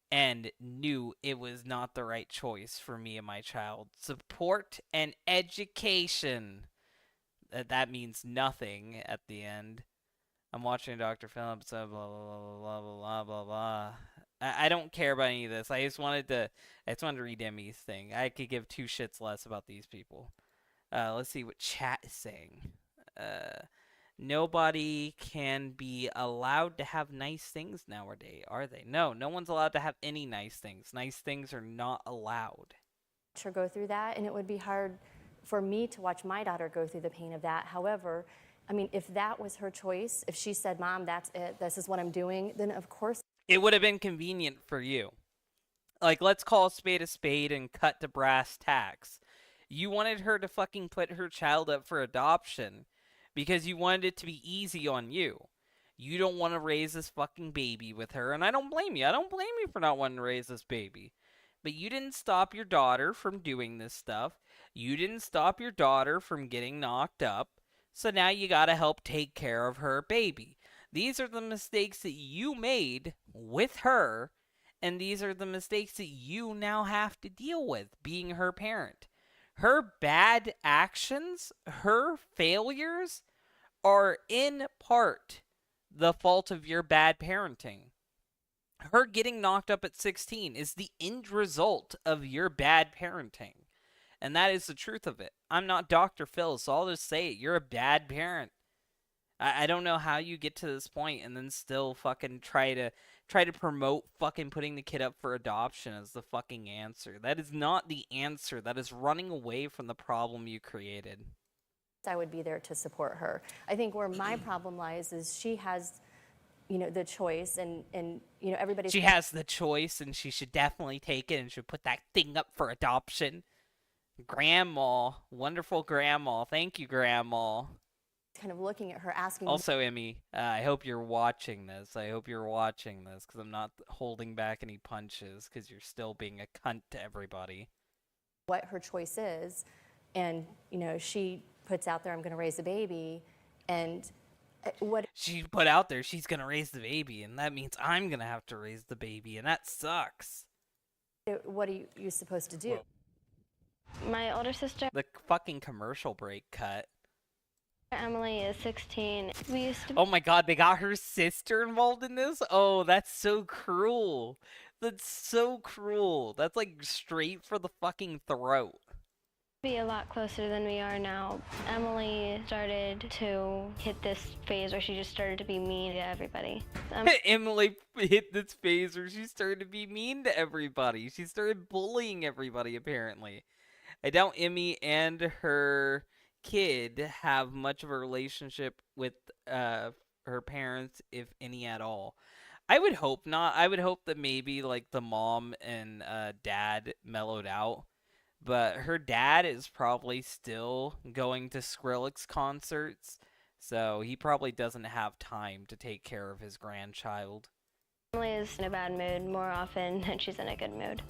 and knew it was not the right choice for me and my child. Support and education. That means nothing at the end. I'm watching Dr. Phillips, blah, blah, blah, blah, blah, blah, blah. I don't care about any of this. I just wanted to read Emmy's thing. I could give two shits less about these people. Let's see what chat is saying. Nobody can be allowed to have nice things nowadays, are they? No one's allowed to have any nice things. Nice things are not allowed. Her go through that, and it would be hard for me to watch my daughter go through the pain of that. However, I mean, if that was her choice, if she said, Mom, that's it, this is what I'm doing, then of course it would have been convenient for you. Like, let's call a spade and cut to brass tacks. You wanted her to fucking put her child up for adoption because you wanted it to be easy on you. You don't want to raise this fucking baby with her, and I don't blame you. I don't blame you for not wanting to raise this baby. But you didn't stop your daughter from doing this stuff. You didn't stop your daughter from getting knocked up. So now you gotta help take care of her baby. These are the mistakes that you made with her, and these are the mistakes that you now have to deal with being her parent. Her bad actions, her failures, are in part the fault of your bad parenting. Her getting knocked up at 16 is the end result of your bad parenting. And that is the truth of it. I'm not Dr. Phil, so I'll just say it. You're a bad parent. I don't know how you get to this point and then still fucking try to promote fucking putting the kid up for adoption as the fucking answer. That is not the answer. That is running away from the problem you created. I would be there to support her. I think where my problem lies is she has, the choice, and everybody. She has the choice, and she should definitely take it and should put that thing up for adoption. Grandma, wonderful grandma. Thank you, grandma. Kind of looking at her, asking. Also, Emmy, I hope you're watching this. Because I'm not holding back any punches, because you're still being a cunt to everybody. what her choice is. And, you know, she puts out there, I'm going to raise a baby. And what She put out there she's gonna raise the baby, and that means I'm gonna have to raise the baby, and that sucks. what are you supposed to do? My older sister, The fucking commercial break cut. Emily, is 16. We used to Oh my god, they got her sister involved in this? Oh, that's so cruel. That's so cruel. That's like straight for the fucking throat. be a lot closer than we are now. Emily started to hit this phase where she just started to be mean to everybody. Emily hit this phase where she started to be mean to everybody. She started bullying everybody, apparently. I doubt Emmy and her kid have much of a relationship with her parents, if any at all. I would hope not. I would hope that maybe like the mom and dad mellowed out. But her dad is probably still going to Skrillex concerts, so he probably doesn't have time to take care of his grandchild. Emily is in a bad mood more often than she's in a good mood.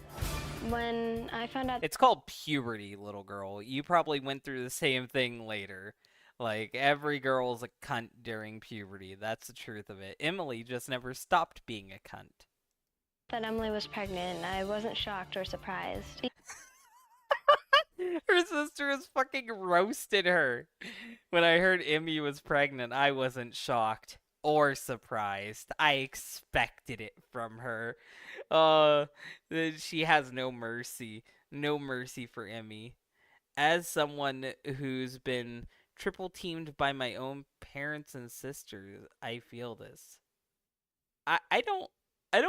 When I found out It's called puberty, little girl. You probably went through the same thing later. Like, every girl's a cunt during puberty. That's the truth of it. Emily just never stopped being a cunt. that Emily was pregnant, I wasn't shocked or surprised. Her sister is fucking roasted her. When I heard Emmy was pregnant, I wasn't shocked or surprised. I expected it from her. Uh, she has no mercy. No mercy for Emmy. As someone who's been triple teamed by my own parents and sisters, I feel this. I don't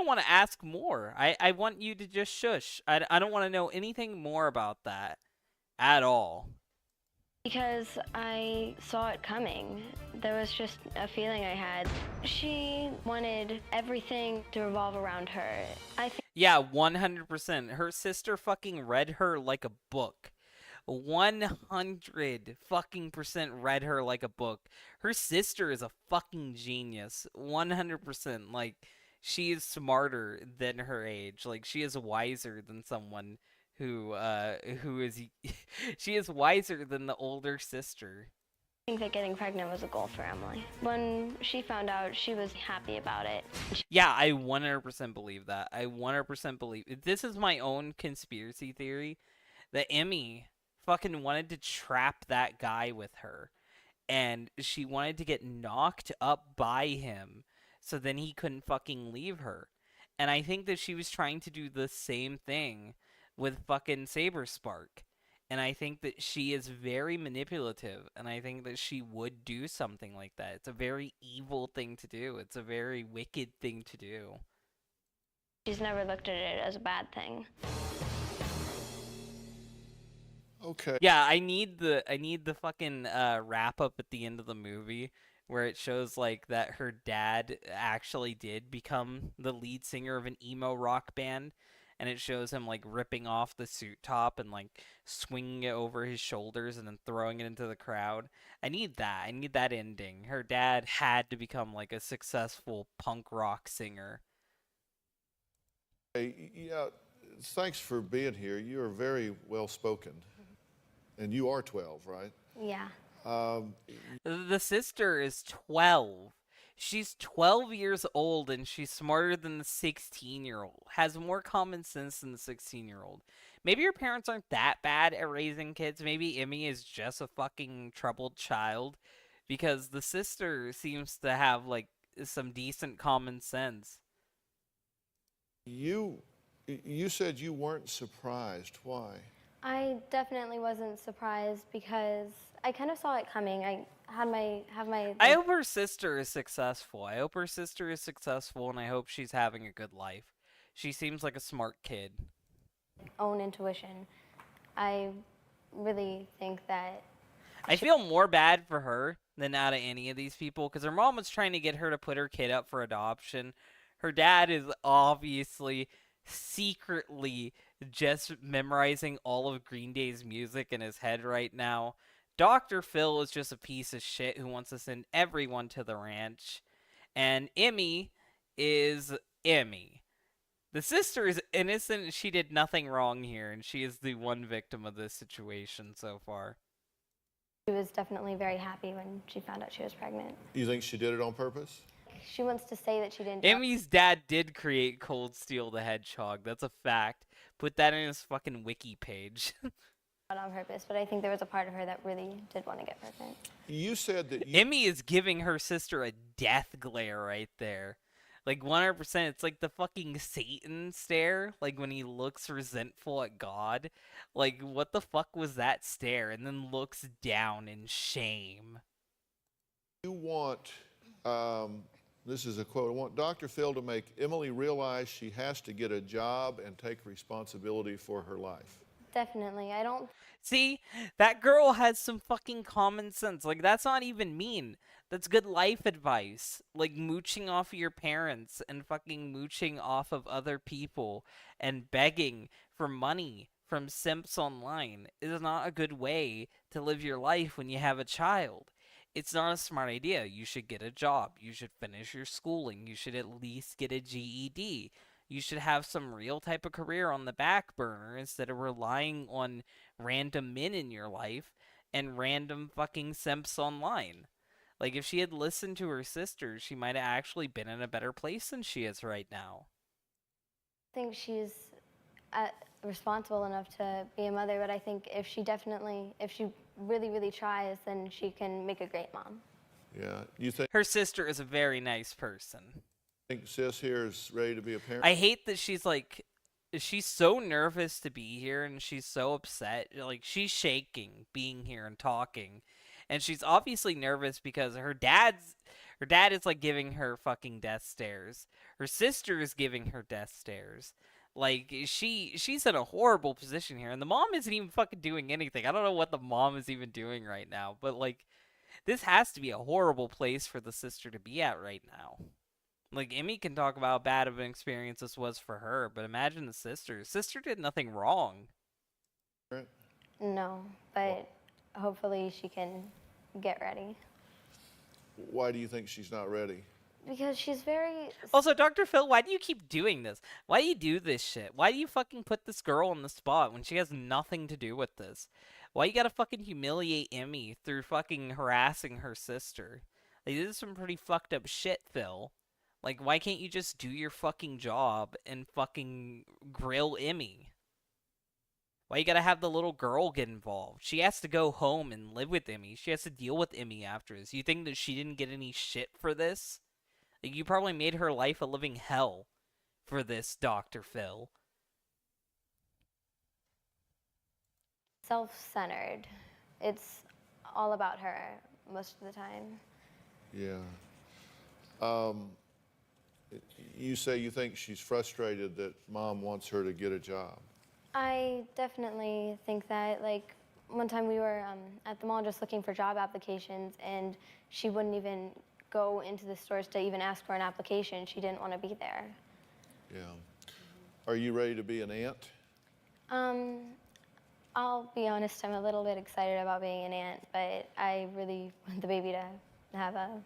want to ask more. I want you to just shush. I don't want to know anything more about that at all. Because I saw it coming. There was just a feeling I had. She wanted everything to revolve around her. I think Yeah, 100%. Her sister fucking read her like a book. 100 fucking percent read her like a book. Her sister is a fucking genius. 100%. Like, she is smarter than her age. Like, she is wiser than someone who is she is wiser than the older sister. that getting pregnant was a goal for Emily. When she found out, she was happy about it. Yeah, I 100% believe that. I 100% believe this is my own conspiracy theory that Emmy fucking wanted to trap that guy with her, and she wanted to get knocked up by him so then he couldn't fucking leave her. And I think that she was trying to do the same thing with fucking Saber Spark. And I think that she is very manipulative, and I think that she would do something like that. It's a very evil thing to do. It's a very wicked thing to do. She's never looked at it as a bad thing. Okay. Yeah, I need the fucking wrap up at the end of the movie where it shows like that her dad actually did become the lead singer of an emo rock band, and it shows him like ripping off the suit top and like swinging it over his shoulders and then throwing it into the crowd. I need that. I need that ending. Her dad had to become like a successful punk rock singer. Hey, yeah, thanks for being here. You are very well spoken. And you are 12, right? Yeah. The sister is 12. She's 12 years old and she's smarter than the 16-year-old. Has more common sense than the 16-year-old. Maybe her parents aren't that bad at raising kids. Maybe Emmy is just a fucking troubled child, because the sister seems to have like some decent common sense. You said you weren't surprised. Why? I definitely wasn't surprised because I kind of saw it coming. I hope her sister is successful. I hope her sister is successful, and I hope she's having a good life. She seems like a smart kid. own intuition. I really think that I feel more bad for her than out of any of these people, because her mom was trying to get her to put her kid up for adoption. Her dad is obviously secretly just memorizing all of Green Day's music in his head right now. Dr. Phil is just a piece of shit who wants to send everyone to the ranch. And Emmy is Emmy. The sister is innocent. She did nothing wrong here, and she is the one victim of this situation so far. She was definitely very happy when she found out she was pregnant. You think she did it on purpose? She wants to say that she didn't do it Emmy's dad did create Cold Steel the Hedgehog. That's a fact. Put that in his fucking wiki page. on purpose, but I think there was a part of her that really did want to get pregnant. You said that you... Emmy is giving her sister a death glare right there. Like 100%, it's like the fucking Satan stare, like when he looks resentful at God. Like, what the fuck was that stare? And then looks down in shame. You want, this is a quote, I want Dr. Phil to make Emily realize she has to get a job and take responsibility for her life. Definitely. I don't See, that girl has some fucking common sense. Like, that's not even mean. That's good life advice. Like, mooching off of your parents and fucking mooching off of other people and begging for money from simps online is not a good way to live your life when you have a child. It's not a smart idea. You should get a job. You should finish your schooling. You should at least get a GED. You should have some real type of career on the back burner instead of relying on random men in your life and random fucking simps online. Like, if she had listened to her sister, she might have actually been in a better place than she is right now. think she's responsible enough to be a mother, but I think if she really, really tries, then she can make a great mom. Yeah. You Her sister is a very nice person. think Sis here is ready to be a parent? I hate that she's so nervous to be here and she's so upset. Like, she's shaking being here and talking. And she's obviously nervous because her dad is like giving her fucking death stares. Her sister is giving her death stares. Like, she's in a horrible position here, and the mom isn't even fucking doing anything. I don't know what the mom is even doing right now, but like, this has to be a horrible place for the sister to be at right now. Like, Emmy can talk about how bad of an experience this was for her, but imagine the sister. Sister did nothing wrong. No, but hopefully she can get ready. Why do you think she's not ready? Because she's very... Also, Dr. Phil, why do you keep doing this? Why do you do this shit? Why do you fucking put this girl on the spot when she has nothing to do with this? Why you gotta fucking humiliate Emmy through fucking harassing her sister? Like, this is some pretty fucked up shit, Phil. Like, why can't you just do your fucking job and fucking grill Emmy? Why you gotta have the little girl get involved? She has to go home and live with Emmy. She has to deal with Emmy after this. You think that she didn't get any shit for this? Like, you probably made her life a living hell for this, Dr. Phil. self-centered. It's all about her most of the time. Yeah. You say you think she's frustrated that mom wants her to get a job. I definitely think that, like, one time we were at the mall just looking for job applications, and she wouldn't even go into the stores to even ask for an application. She didn't want to be there. Yeah. Are you ready to be an aunt? I'll be honest, I'm a little bit excited about being an aunt, but I really want the baby to have a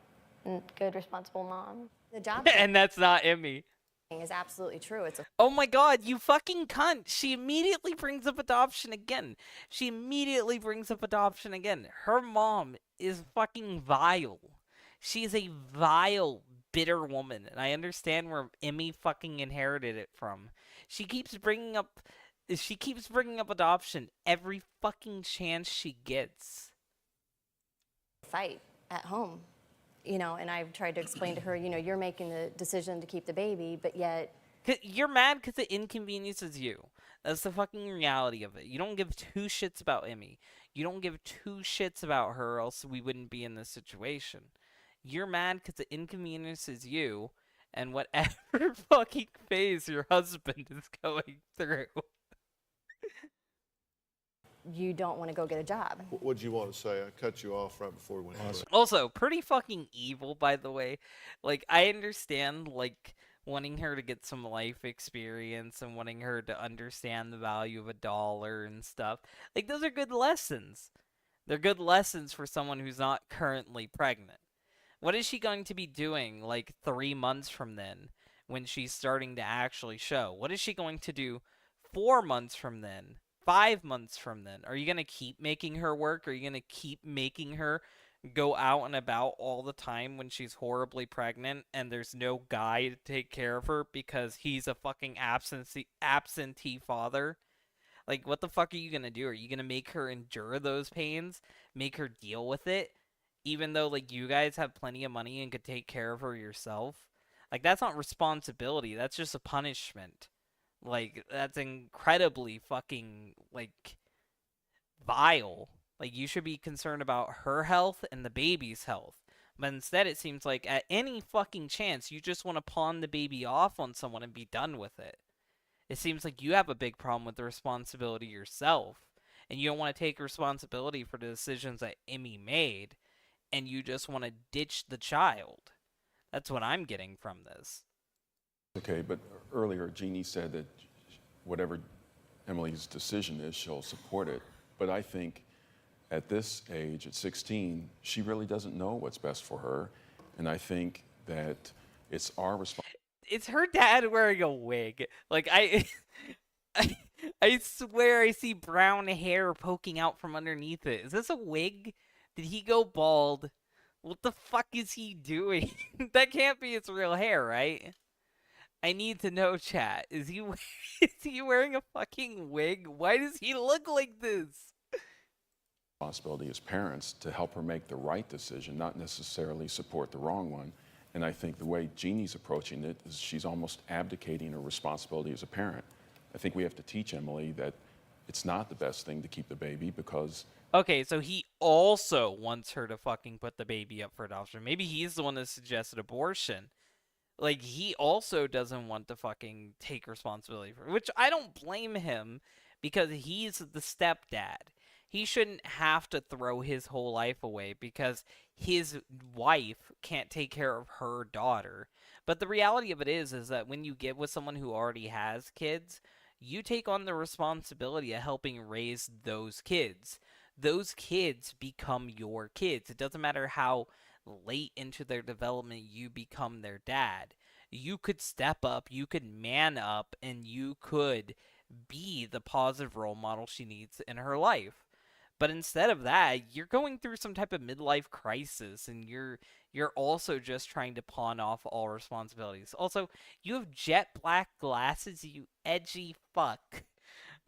good, responsible mom. The job And that's not Emmy. thing is absolutely true. It's a Oh my god, you fucking cunt. She immediately brings up adoption again. Her mom is fucking vile. She's a vile, bitter woman, and I understand where Emmy fucking inherited it from. She keeps bringing up adoption every fucking chance she gets. fight at home, and I've tried to explain to her, you're making the decision to keep the baby, but yet... You're mad because it inconveniences you. That's the fucking reality of it. You don't give two shits about Emmy. You don't give two shits about her, else we wouldn't be in this situation. You're mad because it inconveniences you and whatever fucking phase your husband is going through. You don't want to go get a job. What'd you want to say? I cut you off right before we went into it. Also, pretty fucking evil, by the way. Like, I understand, like, wanting her to get some life experience and wanting her to understand the value of $1 and stuff. Like, those are good lessons. They're good lessons for someone who's not currently pregnant. What is she going to be doing, like, 3 months from then? when she's starting to actually show? What is she going to do 4 months from then? 5 months from then? Are you going to keep making her work? Are you going to keep making her go out and about all the time when she's horribly pregnant and there's no guy to take care of her because he's a fucking absentee father? Like, what the fuck are you going to do? Are you going to make her endure those pains? Make her deal with it? Even though, like, you guys have plenty of money and could take care of her yourself? Like, that's not responsibility. That's just a punishment. Like, that's incredibly fucking, like, vile. Like, you should be concerned about her health and the baby's health. But instead, it seems like at any fucking chance, you just want to pawn the baby off on someone and be done with it. It seems like you have a big problem with the responsibility yourself. And you don't want to take responsibility for the decisions that Emmy made. And you just want to ditch the child. That's what I'm getting from this. Okay, but earlier Jeannie said that whatever Emily's decision is, she'll support it. But I think at this age, at 16, she really doesn't know what's best for her. And I think that it's our responsibility. It's her dad wearing a wig. Like, I swear I see brown hair poking out from underneath it. Is this a wig? Did he go bald? What the fuck is he doing? That can't be his real hair, right? I need to know, chat. Is he wearing a fucking wig? Why does he look like this? Responsibility as parents to help her make the right decision, not necessarily support the wrong one. And I think the way Jeannie's approaching it is she's almost abdicating her responsibility as a parent. I think we have to teach Emily that it's not the best thing to keep the baby because... Okay, so he also wants her to fucking put the baby up for adoption. Maybe he's the one that suggested abortion. Like, he also doesn't want to fucking take responsibility for it, which I don't blame him because he's the stepdad. He shouldn't have to throw his whole life away because his wife can't take care of her daughter. But the reality of it is that when you get with someone who already has kids, you take on the responsibility of helping raise those kids. Those kids become your kids. It doesn't matter how late into their development you become their dad. You could step up, you could man up, and you could be the positive role model she needs in her life. But instead of that, you're going through some type of midlife crisis, and you're also just trying to pawn off all responsibilities. Also, you have jet black glasses, you edgy fuck.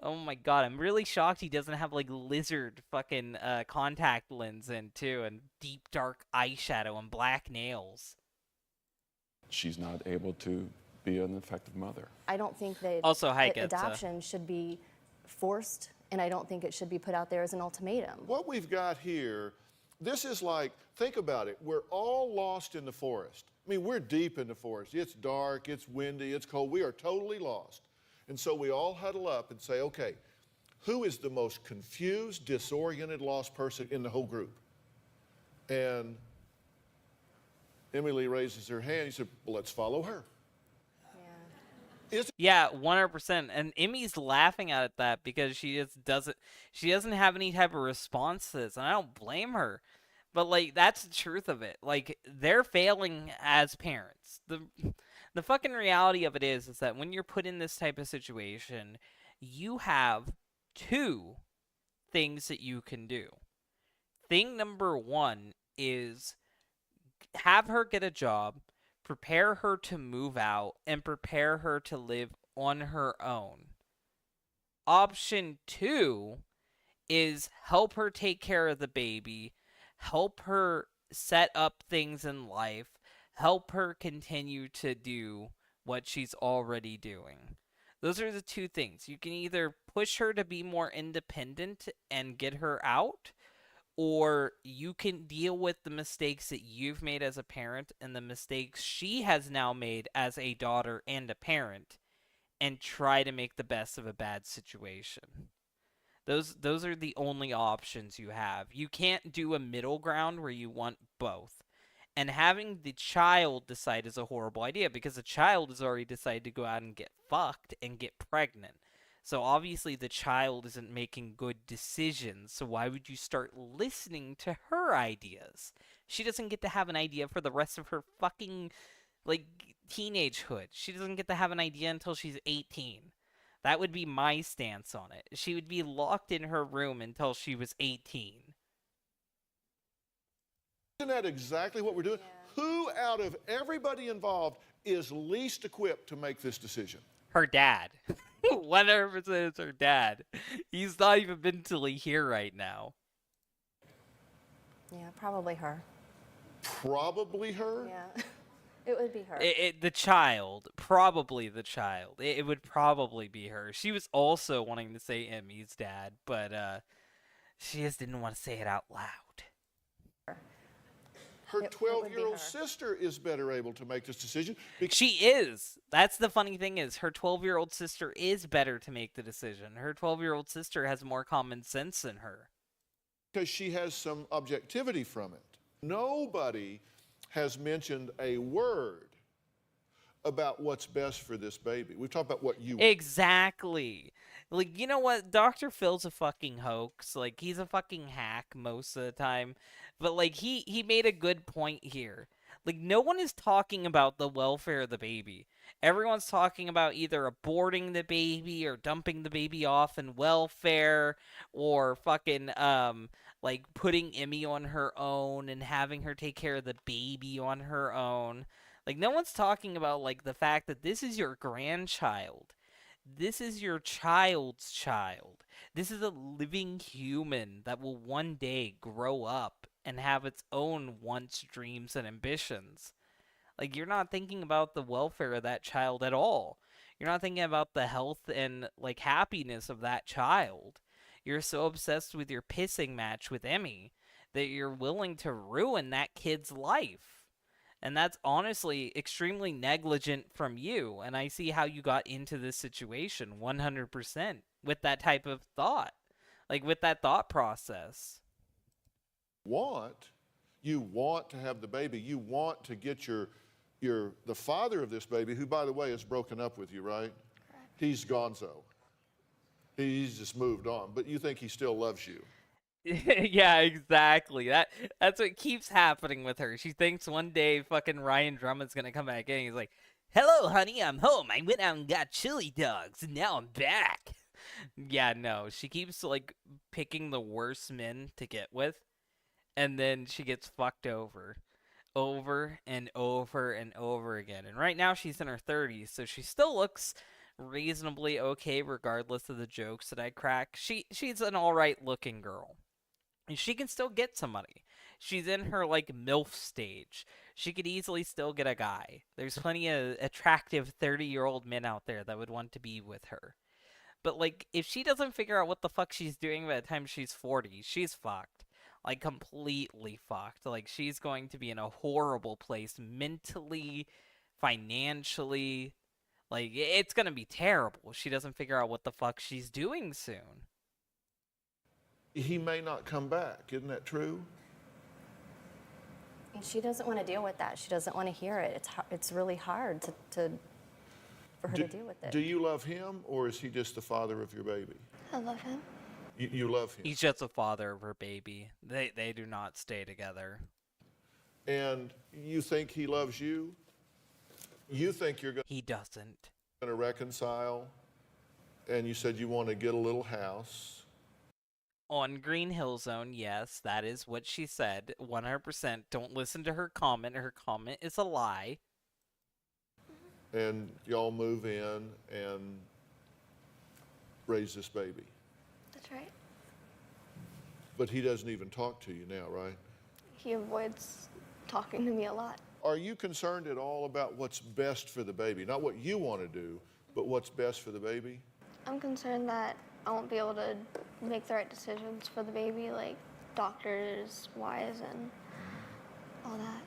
Oh my god, I'm really shocked he doesn't have, like, lizard fucking contact lens in, too, and deep dark eyeshadow and black nails. she's not able to be an effective mother. I don't think that Also, hi, Getza. adoption should be forced, and I don't think it should be put out there as an ultimatum. What we've got here, this is like, think about it. We're all lost in the forest. I mean, we're deep in the forest. It's dark, it's windy, it's cold. We are totally lost. And so we all huddle up and say, okay, who is the most confused, disoriented, lost person in the whole group? And Emily raises her hand. He said, well, let's follow her. Yeah, 100%. And Emmy's laughing at that because she doesn't have any type of response to this, and I don't blame her. But, like, that's the truth of it. Like, they're failing as parents. The fucking reality of it is that when you're put in this type of situation, you have two things that you can do. Thing number one is have her get a job, prepare her to move out, and prepare her to live on her own. Option two is help her take care of the baby, help her set up things in life, help her continue to do what she's already doing. Those are the two things. You can either push her to be more independent and get her out, or you can deal with the mistakes that you've made as a parent and the mistakes she has now made as a daughter and a parent and try to make the best of a bad situation. Those are the only options you have. You can't do a middle ground where you want both. And having the child decide is a horrible idea because the child has already decided to go out and get fucked and get pregnant. So obviously the child isn't making good decisions, so why would you start listening to her ideas? She doesn't get to have an idea for the rest of her fucking like teenagehood. She doesn't get to have an idea until she's 18. That would be my stance on it. She would be locked in her room until she was 18. Isn't that exactly what we're doing? Who out of everybody involved is least equipped to make this decision? Her dad. 100% it's her dad. He's not even mentally here right now. Yeah, probably her. Probably her? Yeah, it would be her. The child. Probably the child. It would probably be her. She was also wanting to say Emmy's dad, but she just didn't want to say it out loud. Her It would be 12-year-old her. sister is better able to make this decision because She is. That's the funny thing is her 12-year-old sister is better to make the decision. Her 12-year-old sister has more common sense than her. she has some objectivity from it. Nobody has mentioned a word about what's best for this baby. We've talked about what you want. Exactly. Like, you know what? Dr. Phil's a fucking hoax. Like, he's a fucking hack most of the time. But, like, he made a good point here. Like, no one is talking about the welfare of the baby. Everyone's talking about either aborting the baby or dumping the baby off in welfare or fucking, like, putting Emmy on her own and having her take care of the baby on her own. Like, no one's talking about, like, the fact that this is your grandchild. This is your child's child. This is a living human that will one day grow up and have its own wants, dreams, and ambitions. Like, you're not thinking about the welfare of that child at all. You're not thinking about the health and, like, happiness of that child. You're so obsessed with your pissing match with Emmy that you're willing to ruin that kid's life. And that's honestly extremely negligent from you. And I see how you got into this situation 100% with that type of thought. Like, with that thought process. You want to have the baby. You want to get the father of this baby, who, by the way, is broken up with you, right? Correct. He's gonzo. He's just moved on. But you think he still loves you. Yeah, exactly. That's what keeps happening with her. She thinks one day fucking Ryan Drummond's gonna come back in. He's like, "Hello, honey, I'm home. I went out and got chili dogs, and now I'm back." Yeah, no, she keeps like picking the worst men to get with, and then she gets fucked over and over and over again. And right now she's in her 30s, so she still looks reasonably okay regardless of the jokes that I crack. She's an alright looking girl. And she can still get somebody. She's in her, like, MILF stage. She could easily still get a guy. There's plenty of attractive 30-year-old men out there that would want to be with her. But, like, if she doesn't figure out what the fuck she's doing by the time she's 40, she's fucked. Like, completely fucked. Like, she's going to be in a horrible place mentally, financially. Like, it's gonna be terrible if she doesn't figure out what the fuck she's doing soon. He may not come back. Isn't that true? And she doesn't want to deal with that. She doesn't want to hear it. It's really hard for her to deal with it. Do you love him, or is he just the father of your baby? I love him. You love him. He's just the father of her baby. They do not stay together. And you think he loves you? You think you're going He doesn't. to reconcile? And you said you want to get a little house. On Green Hill Zone, yes, that is what she said. 100%. Don't listen to her comment. Her comment is a lie. And y'all move in and raise this baby. That's right. But he doesn't even talk to you now, right? He avoids talking to me a lot. Are you concerned at all about what's best for the baby? Not what you want to do, but what's best for the baby? I'm concerned that I won't be able to make the right decisions for the baby, like doctors, wise, and all that.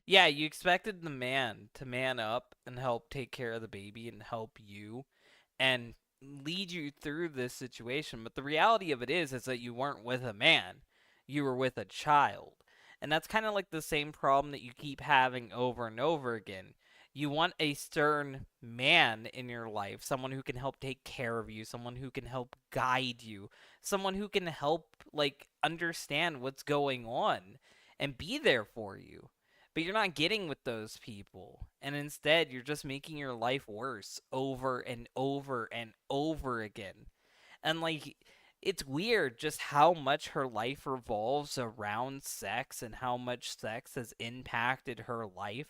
Yeah, you expected the man to man up and help take care of the baby and help you and lead you through this situation. But the reality of it is that you weren't with a man. You were with a child. And that's kind of like the same problem that you keep having over and over again. You want a stern man in your life, someone who can help take care of you, someone who can help guide you, someone who can help, like, understand what's going on and be there for you. But you're not getting with those people. And instead, you're just making your life worse over and over and over again. And like, it's weird just how much her life revolves around sex and how much sex has impacted her life.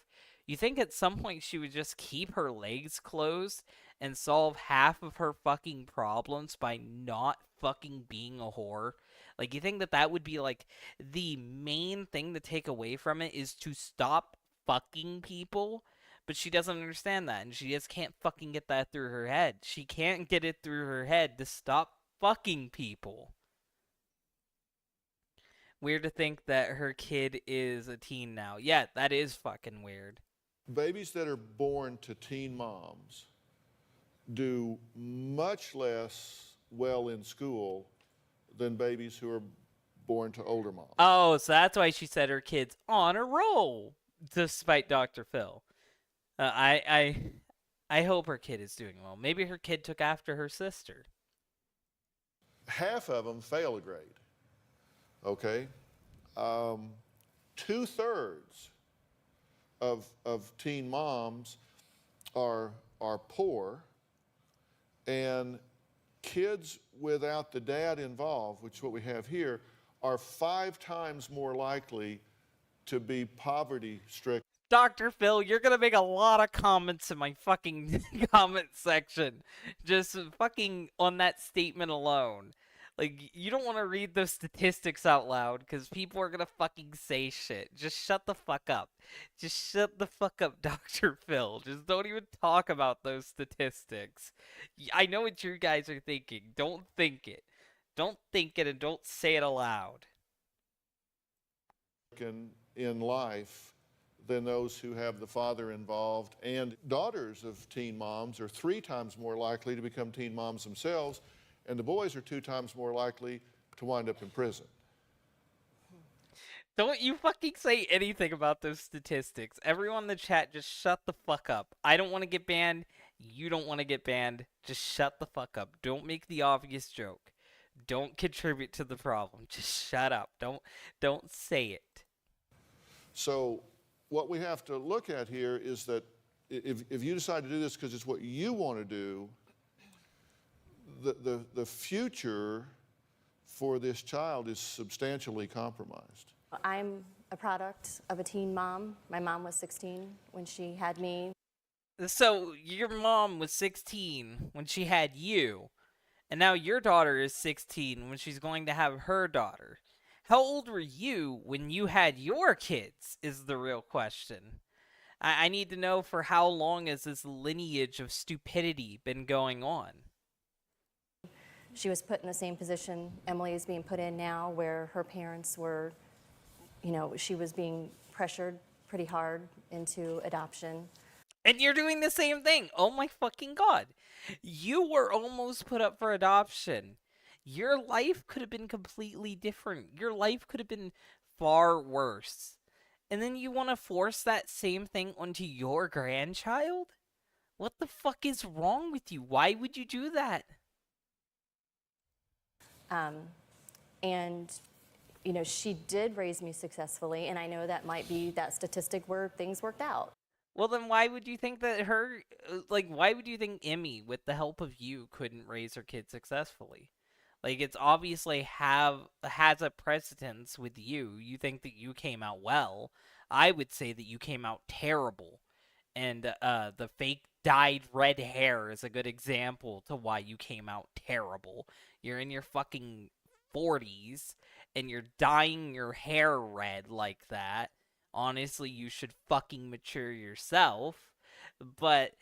You think at some point she would just keep her legs closed and solve half of her fucking problems by not fucking being a whore? Like, you think that that would be like the main thing to take away from it is to stop fucking people? But she doesn't understand that, and she just can't fucking get that through her head. She can't get it through her head to stop fucking people. Weird to think that her kid is a teen now. Yeah, that is fucking weird. Babies that are born to teen moms do much less well in school than babies who are born to older moms. Oh, so that's why she said her kid's on a roll, despite Dr. Phil. I hope her kid is doing well. Maybe her kid took after her sister. Half of them fail a grade. Okay, 2/3 of teen moms are poor, and kids without the dad involved, which is what we have here, are 5 times more likely to be poverty stricken. Dr. Phil, you're gonna make a lot of comments in my fucking comment section. Just fucking on that statement alone. Like, you don't want to read those statistics out loud because people are gonna fucking say shit. Just shut the fuck up. Just shut the fuck up, Dr. Phil. Just don't even talk about those statistics. I know what you guys are thinking. Don't think it. Don't think it and don't say it aloud. In life than those who have the father involved. And daughters of teen moms are 3 times more likely to become teen moms themselves, and the boys are 2 times more likely to wind up in prison. Don't you fucking say anything about those statistics. Everyone in the chat, just shut the fuck up. I don't want to get banned. You don't want to get banned. Just shut the fuck up. Don't make the obvious joke. Don't contribute to the problem. Just shut up. Don't say it. So what we have to look at here is that if you decide to do this because it's what you want to do, the future for this child is substantially compromised. I'm a product of a teen mom. My mom was 16 when she had me. So, your mom was 16 when she had you, and now your daughter is 16 when she's going to have her daughter. How old were you when you had your kids, is the real question. I need to know, for how long has this lineage of stupidity been going on? She was put in the same position Emily is being put in now, where her parents were, she was being pressured pretty hard into adoption. And you're doing the same thing. Oh my fucking god. You were almost put up for adoption. Your life could have been completely different. Your life could have been far worse. And then you want to force that same thing onto your grandchild? What the fuck is wrong with you? Why would you do that? And she did raise me successfully, and I know that might be that statistic where things worked out. Well, then why would you think that why would you think Emmy, with the help of you, couldn't raise her kid successfully? Like, it's obviously has a precedence with you. You think that you came out well. I would say that you came out terrible. And the fake dyed red hair is a good example to why you came out terrible. You're in your fucking 40s, and you're dyeing your hair red like that. Honestly, you should fucking mature yourself. But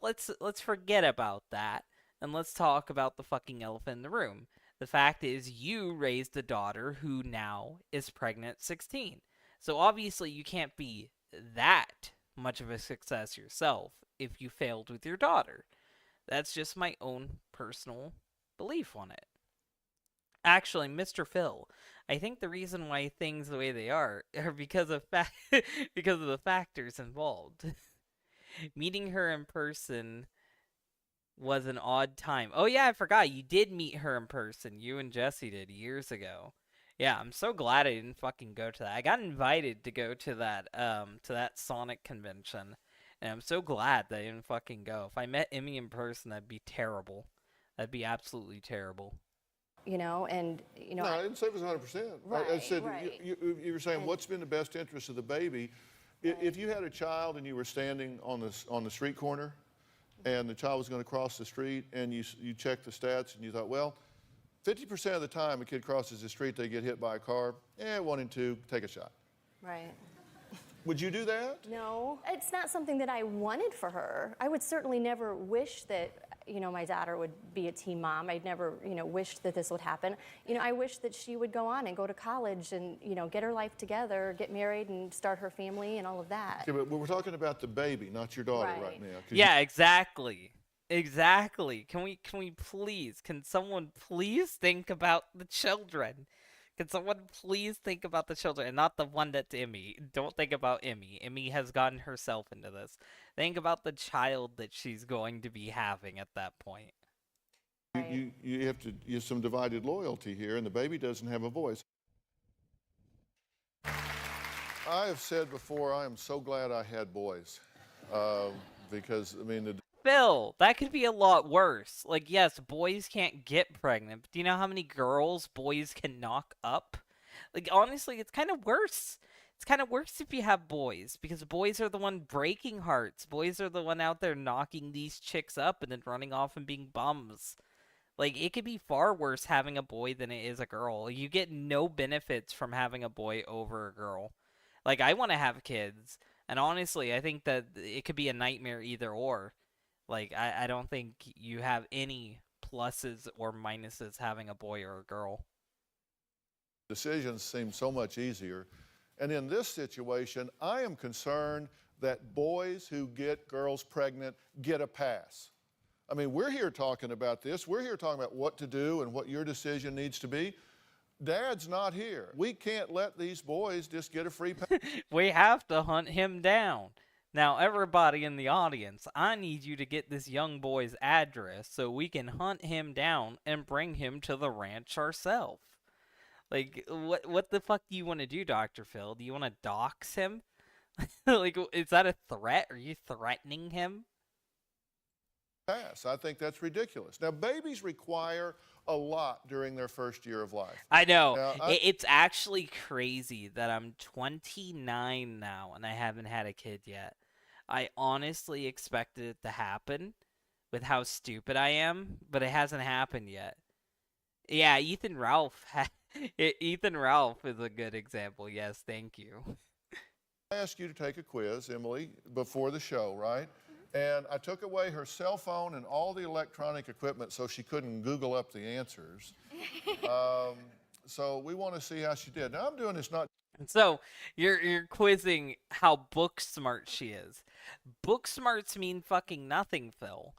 let's forget about that. And let's talk about the fucking elephant in the room. The fact is, you raised a daughter who now is pregnant at 16. So obviously you can't be that much of a success yourself if you failed with your daughter. That's just my own personal belief on it. Actually, Mr. Phil, I think the reason why things the way they are because of because of the factors involved. Meeting her in person was an odd time. Oh yeah, I forgot. You did meet her in person. You and Jesse did years ago. Yeah, I'm so glad I didn't fucking go to that. I got invited to go to that Sonic convention, and I'm so glad that I didn't fucking go. If I met Emmy in person, that'd be terrible. That'd be absolutely terrible. You know, and you know, No, I didn't say it was 100%. I Right, said right. you were saying what's been the best interest of the baby. If you had a child and you were standing on the street corner, and the child was going to cross the street, and you checked the stats, and you thought, well, 50% of the time a kid crosses the street, they get hit by a car. 1 in 2, take a shot. right. Would you do that? No, it's not something that I wanted for her. I would certainly never wish that, you know, my daughter would be a teen mom. I'd never, you know, wished that this would happen. You know, I wish that she would go on and go to college and, you know, get her life together, get married and start her family and all of that. Okay, but we're talking about the baby, not your daughter right Right. now. 'cause Yeah, exactly. Exactly. Can we please, can someone please think about the children? Can someone please think about the children and not the one that's Emmy? Don't think about Emmy. Emmy has gotten herself into this. Think about the child that she's going to be having at that point. you have to use some divided loyalty here, and the baby doesn't have a voice. I have said before, I am so glad I had boys, because I mean, Phil, that could be a lot worse. Like, yes, boys can't get pregnant, but do you know how many girls boys can knock up? Like, honestly, it's kind of worse. It's kind of worse if you have boys, because boys are the one breaking hearts. Boys are the one out there knocking these chicks up and then running off and being bums. Like, it could be far worse having a boy than it is a girl. You get no benefits from having a boy over a girl. Like, I want to have kids, and honestly, I think that it could be a nightmare either or. Like, I don't think you have any pluses or minuses having a boy or a girl. decisions seem so much easier. And in this situation, I am concerned that boys who get girls pregnant get a pass. I mean, we're here talking about this. We're here talking about what to do and what your decision needs to be. Dad's not here. We can't let these boys just get a free pass. We have to hunt him down. Now, everybody in the audience, I need you to get this young boy's address so we can hunt him down and bring him to the ranch ourselves. Like, what the fuck do you want to do, Dr. Phil? Do you want to dox him? Like, is that a threat? Are you threatening him? Pass. I think that's ridiculous. Now, babies require a lot during their first year of life. I know. Now, It's actually crazy that I'm 29 now and I haven't had a kid yet. I honestly expected it to happen with how stupid I am, but it hasn't happened yet. Yeah, Ethan Ralph. Ethan Ralph is a good example. Yes, thank you. I asked you to take a quiz, Emily, before the show, right? And I took away her cell phone and all the electronic equipment so she couldn't Google up the answers. So we want to see how she did. Now, I'm doing this not. So you're quizzing how book smart she is. Book smarts mean fucking nothing, Phil.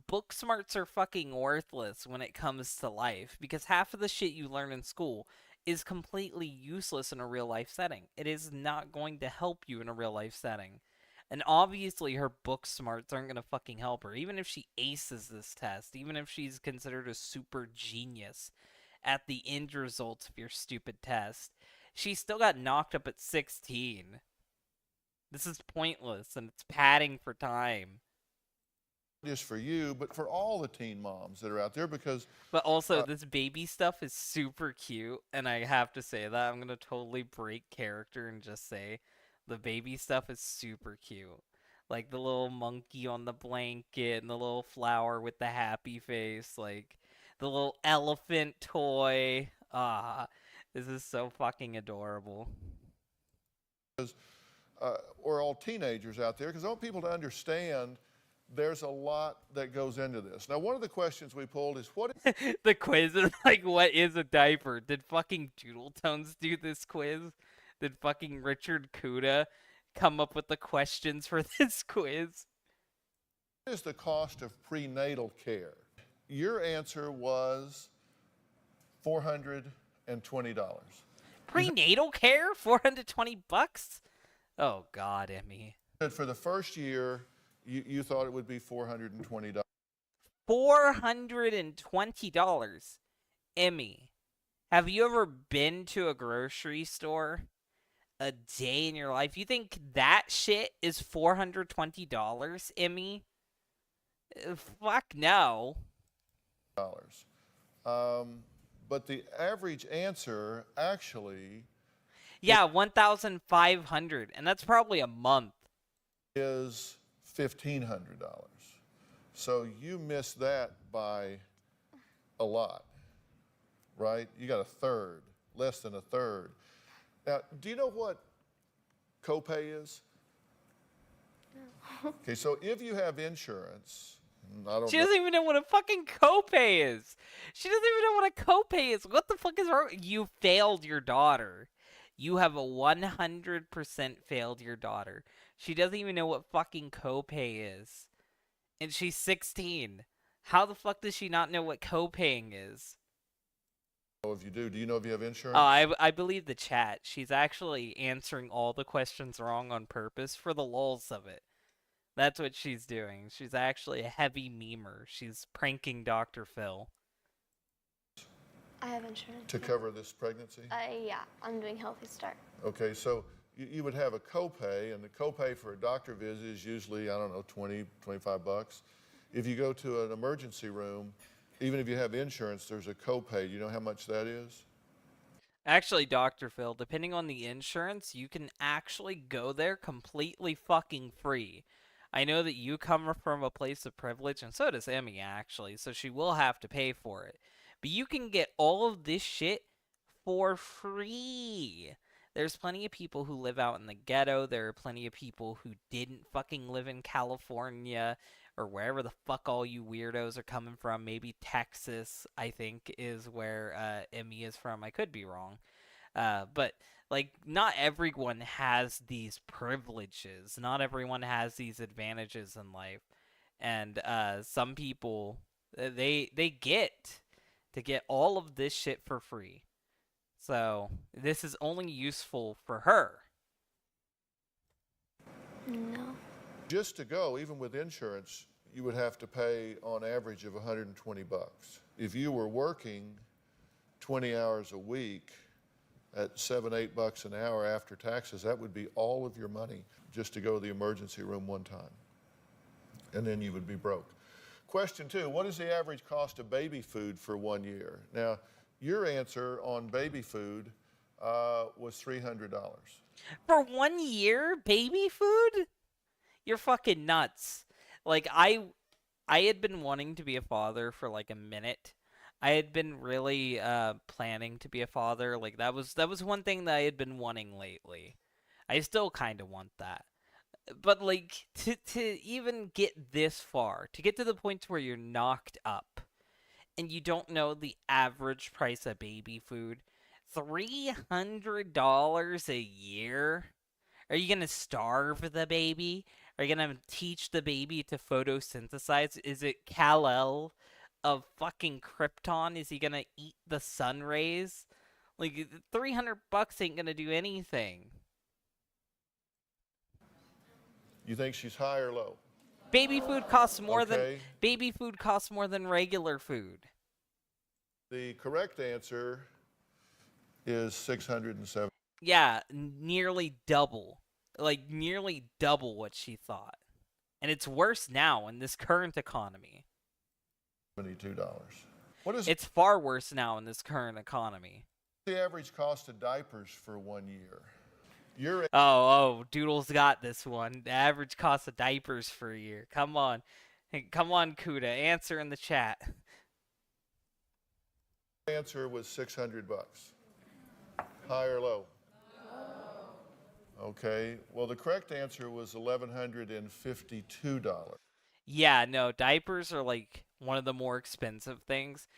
Book smarts are fucking worthless when it comes to life because half of the shit you learn in school is completely useless in a real life setting. It is not going to help you in a real life setting. And obviously her book smarts aren't going to fucking help her. Even if she aces this test, even if she's considered a super genius at the end results of your stupid test, she still got knocked up at 16. This is pointless and it's padding for time. Just for you, but for all the teen moms that are out there because. But also, this baby stuff is super cute, and I have to say that. I'm going to totally break character and just say the baby stuff is super cute. Like the little monkey on the blanket and the little flower with the happy face, like the little elephant toy. This is so fucking adorable. Or all teenagers out there, because I want people to understand there's a lot that goes into this. Now, one of the questions we pulled is what is The quiz is like, what is a diaper? Did fucking Doodle Tones do this quiz? Did fucking Richard Kuda come up with the questions for this quiz? the cost of prenatal care? Your answer was $420. Prenatal care? $420? Oh God, Emmy. For the first year, you thought it would be $420. $420. Emmy. Have you ever been to a grocery store a day in your life? You think that shit is $420, Emmy? Fuck no. But the average answer actually Yeah, 1,500, and that's probably a month. is $1,500. So you missed that by a lot, right? You got a third, less than a third. Now, do you know what copay is? No. Okay, so if you have insurance, I don't She know. doesn't even know what a fucking copay is. She doesn't even know what a copay is. What the fuck is wrong? You failed your daughter. You have a 100% failed your daughter. She doesn't even know what fucking copay is. And she's 16. How the fuck does she not know what copaying is? If you do you know if you have insurance? Oh, I believe the chat. She's actually answering all the questions wrong on purpose for the lulz of it. That's what she's doing. She's actually a heavy memer. She's pranking Dr. Phil. I have insurance. To cover this pregnancy? Yeah, I'm doing Healthy Start. Okay, so you would have a copay, and the copay for a doctor visit is usually, I don't know, 20, 25 bucks. If you go to an emergency room, even if you have insurance, there's a copay. Do you know how much that is? Actually, Dr. Phil, depending on the insurance, you can actually go there completely fucking free. I know that you come from a place of privilege, and so does Emmy, actually, so she will have to pay for it. But you can get all of this shit for free. There's plenty of people who live out in the ghetto. There are plenty of people who didn't fucking live in California or wherever the fuck all you weirdos are coming from. Maybe Texas, I think, is where Emmy is from. I could be wrong. But, like, not everyone has these privileges. Not everyone has these advantages in life. And some people, they get to get all of this shit for free. So, this is only useful for her. No. Just to go, even with insurance, you would have to pay on average of 120 bucks. If you were working 20 hours a week at 7, 8 bucks an hour after taxes, that would be all of your money just to go to the emergency room one time. And then you would be broke. Question 2, what is the average cost of baby food for 1 year? Now, your answer on baby food was $300. For 1 year, baby food? You're fucking nuts. Like, I had been wanting to be a father for like a minute. I had been really planning to be a father. Like, that was one thing that I had been wanting lately. I still kind of want that. But like to even get this far, to get to the point where you're knocked up and you don't know the average price of baby food, $300 a year? Are you gonna starve the baby? Are you gonna teach the baby to photosynthesize? Is it Kal-El of fucking Krypton? Is he gonna eat the sun rays? Like, $300 ain't gonna do anything. You think she's high or low? Baby food costs more than Okay. regular food. The correct answer is 670. Yeah, nearly double. Like, nearly double what she thought. And it's worse now in this current economy. $72. What is It's far worse now in this current economy. the average cost of diapers for 1 year? Your Oh, Doodle's got this one. The average cost of diapers for a year. Come on. Hey, come on, Kuda. Answer in the chat. answer was 600 bucks. High or low? Okay. Well, the correct answer was $1,152. Yeah, no, diapers are like one of the more expensive things.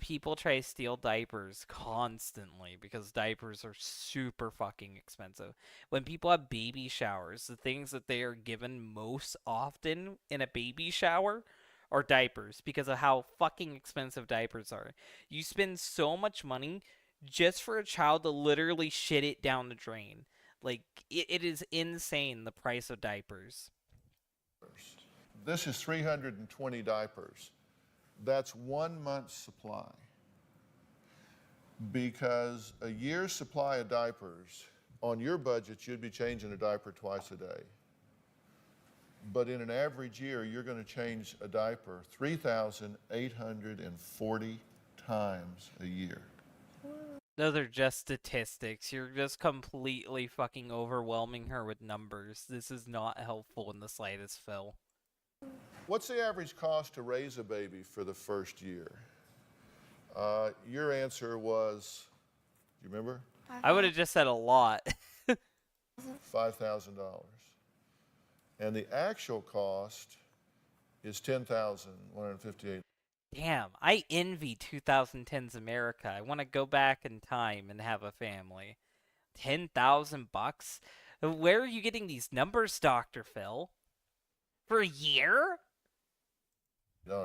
People try to steal diapers constantly because diapers are super fucking expensive. When people have baby showers, the things that they are given most often in a baby shower are diapers because of how fucking expensive diapers are. You spend so much money just for a child to literally shit it down the drain. Like, it is insane, the price of diapers. This is 320 diapers. That's 1 month's supply. because a year's supply of diapers, on your budget, you'd be changing a diaper twice a day. But in an average year, you're going to change a diaper 3,840 times a year. Those are just statistics. You're just completely fucking overwhelming her with numbers. This is not helpful in the slightest, Phil. What's the average cost to raise a baby for the first year? Your answer was, do you remember? I would have just said a lot. $5,000. And the actual cost is $10,158. Damn, I envy 2010's America. I want to go back in time and have a family. 10,000 bucks? Where are you getting these numbers, Dr. Phil? For a year?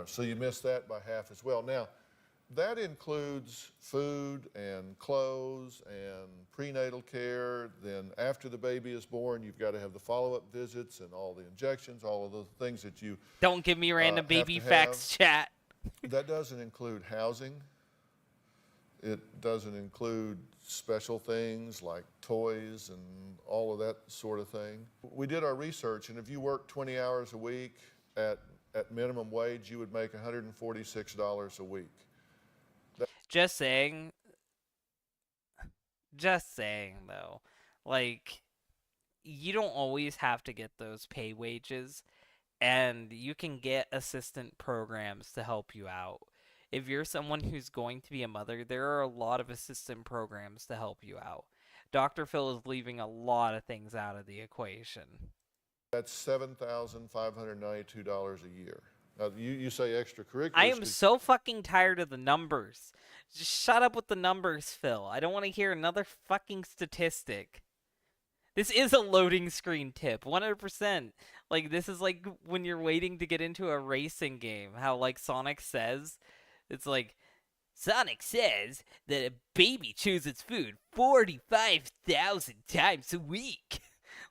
So you missed that by half as well. Now, that includes food and clothes and prenatal care. Then after the baby is born, you've got to have the follow-up visits and all the injections, all of those things that you Don't give me random baby facts, chat. That doesn't include housing. It doesn't include special things like toys and all of that sort of thing. We did our research, and if you worked 20 hours a week at minimum wage, you would make $146 a week. Just saying. Just saying, though. Like, you don't always have to get those pay wages. And you can get assistant programs to help you out. If you're someone who's going to be a mother, there are a lot of assistant programs to help you out. Dr. Phil is leaving a lot of things out of the equation. That's $7,592 a year. Now, you say extracurriculars. I am so fucking tired of the numbers. Just shut up with the numbers, Phil. I don't want to hear another fucking statistic. This is a loading screen tip, 100%. Like, this is like when you're waiting to get into a racing game. How, like, Sonic says, it's like, Sonic says that a baby chews its food 45,000 times a week.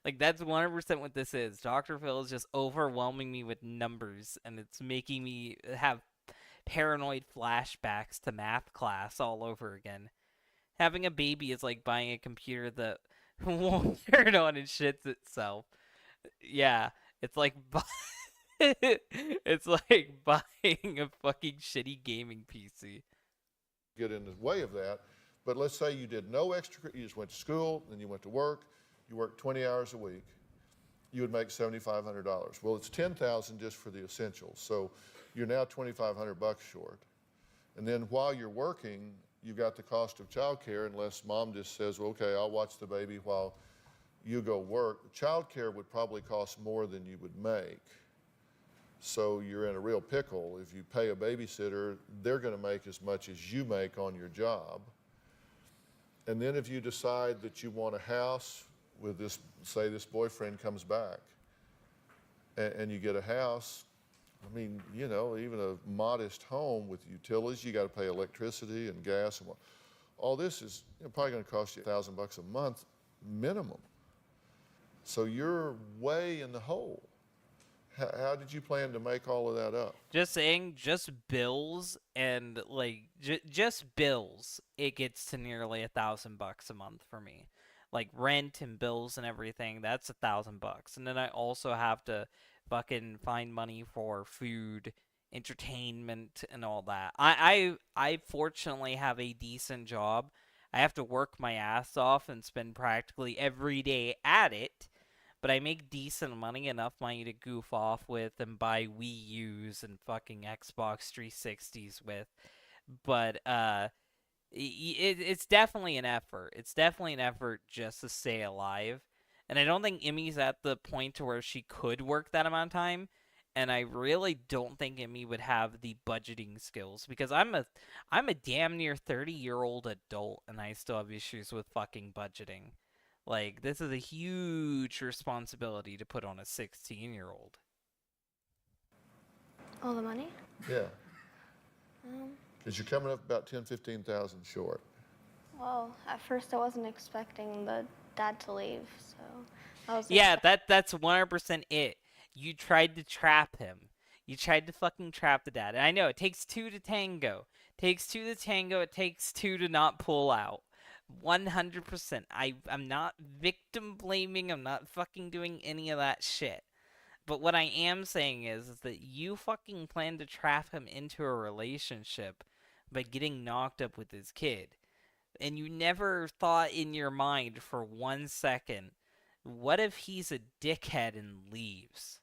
Like, that's 100% what this is. Dr. Phil is just overwhelming me with numbers, and it's making me have paranoid flashbacks to math class all over again. Having a baby is like buying a computer that won't turn on and shits itself. Yeah, it's like it's like buying a fucking shitty gaming PC. Get in the way of that, but let's say you did no extra, you just went to school, then you went to work, you worked 20 hours a week, you would make $7,500. Well, it's $10,000 just for the essentials, so you're now $2,500 short. And then while you're working, you've got the cost of childcare, unless mom just says, well, okay, I'll watch the baby while you go work. Childcare would probably cost more than you would make. So you're in a real pickle. If you pay a babysitter, they're going to make as much as you make on your job. And then if you decide that you want a house with this, say this boyfriend comes back, and you get a house, I mean, you know, even a modest home with utilities, you got to pay electricity and gas and all this is probably going to cost you $1,000 a month minimum. So you're way in the hole. How did you plan to make all of that up? Just saying, just bills and like just bills, it gets to nearly $1,000 a month for me. Like rent and bills and everything, that's $1,000. And then I also have to fucking find money for food, entertainment, and all that. I fortunately have a decent job. I have to work my ass off and spend practically every day at it. But I make decent money, enough money to goof off with and buy Wii U's and fucking Xbox 360s with. But it's definitely an effort. It's definitely an effort just to stay alive. And I don't think Emmy's at the point to where she could work that amount of time. And I really don't think Emmy would have the budgeting skills, because I'm a damn near 30-year-old adult and I still have issues with fucking budgeting. Like, this is a huge responsibility to put on a 16-year-old. All the money? Yeah. Because you're coming up about 10, 15,000 short. Well, at first I wasn't expecting the dad to leave, so I was Yeah, that's 100% it. You tried to trap him. You tried to fucking trap the dad. And I know it takes two to tango. Takes two to tango. It takes two to not pull out. 100%. I'm not victim blaming. I'm not fucking doing any of that shit. But what I am saying is that you fucking plan to trap him into a relationship by getting knocked up with his kid. And you never thought in your mind for 1 second, what if he's a dickhead and leaves?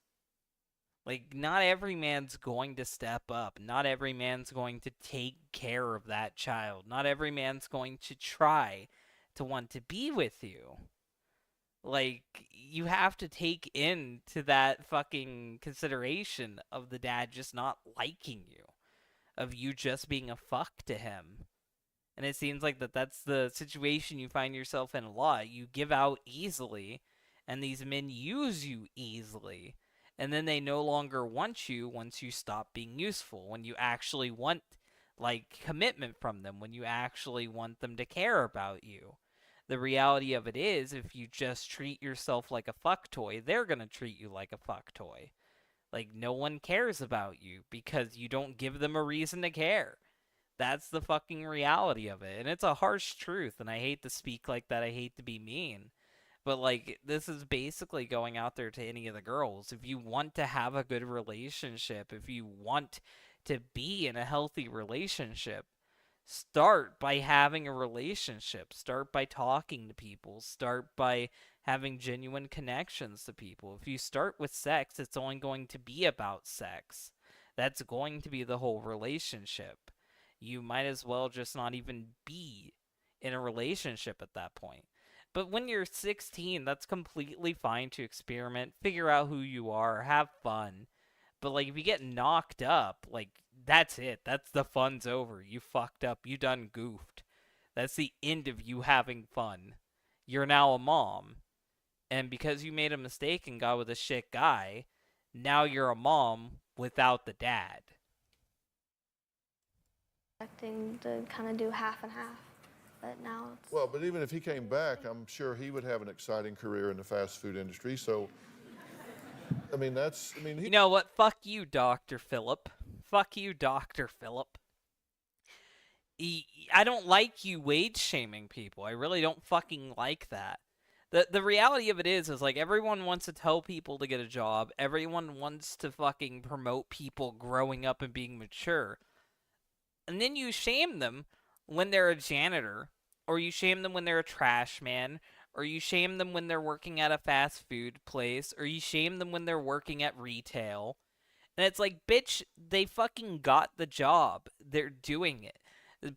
Like, not every man's going to step up. Not every man's going to take care of that child. Not every man's going to try to want to be with you. Like, you have to take into that fucking consideration of the dad just not liking you, of you just being a fuck to him. And it seems like that's the situation you find yourself in a lot. You give out easily, and these men use you easily. And then they no longer want you once you stop being useful. When you actually want, like, commitment from them. When you actually want them to care about you. The reality of it is, if you just treat yourself like a fuck toy, they're gonna treat you like a fuck toy. Like, no one cares about you because you don't give them a reason to care. That's the fucking reality of it. And it's a harsh truth, and I hate to speak like that. I hate to be mean. But, like, this is basically going out there to any of the girls. If you want to have a good relationship, if you want to be in a healthy relationship, start by having a relationship. Start by talking to people. Start by having genuine connections to people. If you start with sex, it's only going to be about sex. That's going to be the whole relationship. You might as well just not even be in a relationship at that point. But when you're 16, that's completely fine to experiment, figure out who you are, have fun. But, like, if you get knocked up, like, that's it. That's the fun's over. You fucked up. You done goofed. That's the end of you having fun. You're now a mom. And because you made a mistake and got with a shit guy, now you're a mom without the dad. Expecting to kind of do half and half, but now it's... Well, but even if he came back, I'm sure he would have an exciting career in the fast food industry. So, I mean, You know what? Fuck you, Dr. Phillip. Fuck you, Dr. Phillip. I don't like you wage shaming people. I really don't fucking like that. The reality of it is like everyone wants to tell people to get a job. Everyone wants to fucking promote people growing up and being mature. And then you shame them when they're a janitor, or you shame them when they're a trash man, or you shame them when they're working at a fast food place, or you shame them when they're working at retail. And it's like, bitch, they fucking got the job. They're doing it.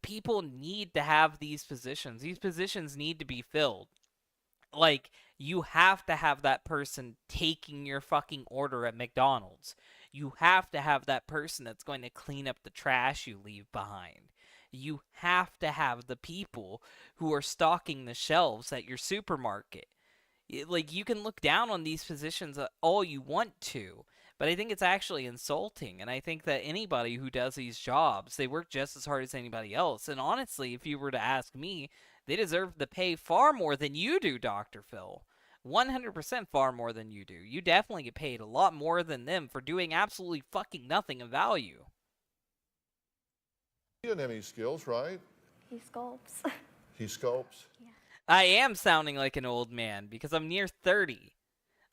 People need to have these positions. These positions need to be filled. Like, you have to have that person taking your fucking order at McDonald's. You have to have that person that's going to clean up the trash you leave behind. You have to have the people who are stocking the shelves at your supermarket. Like, you can look down on these positions all you want to, but I think it's actually insulting. And I think that anybody who does these jobs, they work just as hard as anybody else. And honestly, if you were to ask me, they deserve to pay far more than you do, Dr. Phil. 100% far more than you do. You definitely get paid a lot more than them for doing absolutely fucking nothing of value. he doesn't have any skills, right? He sculpts. He sculpts. I am sounding like an old man because I'm near 30.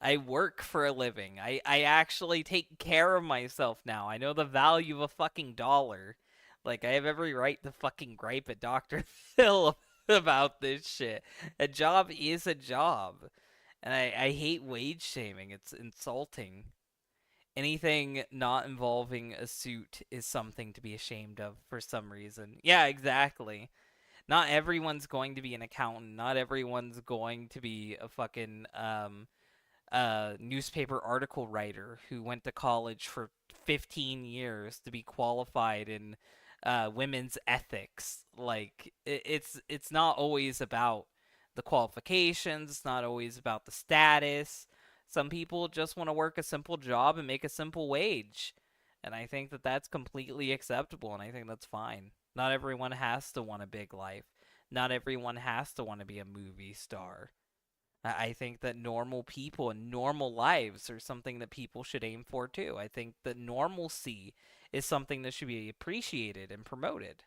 I work for a living. I actually take care of myself now. I know the value of a fucking dollar. Like, I have every right to fucking gripe at Dr. Phil about this shit. A job is a job. And I hate wage shaming. It's insulting. Anything not involving a suit is something to be ashamed of for some reason. Yeah, exactly. Not everyone's going to be an accountant. Not everyone's going to be a fucking newspaper article writer who went to college for 15 years to be qualified in women's ethics. Like, it's not always about the qualifications. It's not always about the status. Some people just want to work a simple job and make a simple wage. And I think that that's completely acceptable, and I think that's fine. Not everyone has to want a big life. Not everyone has to want to be a movie star. I think that normal people and normal lives are something that people should aim for too. I think that normalcy is something that should be appreciated and promoted.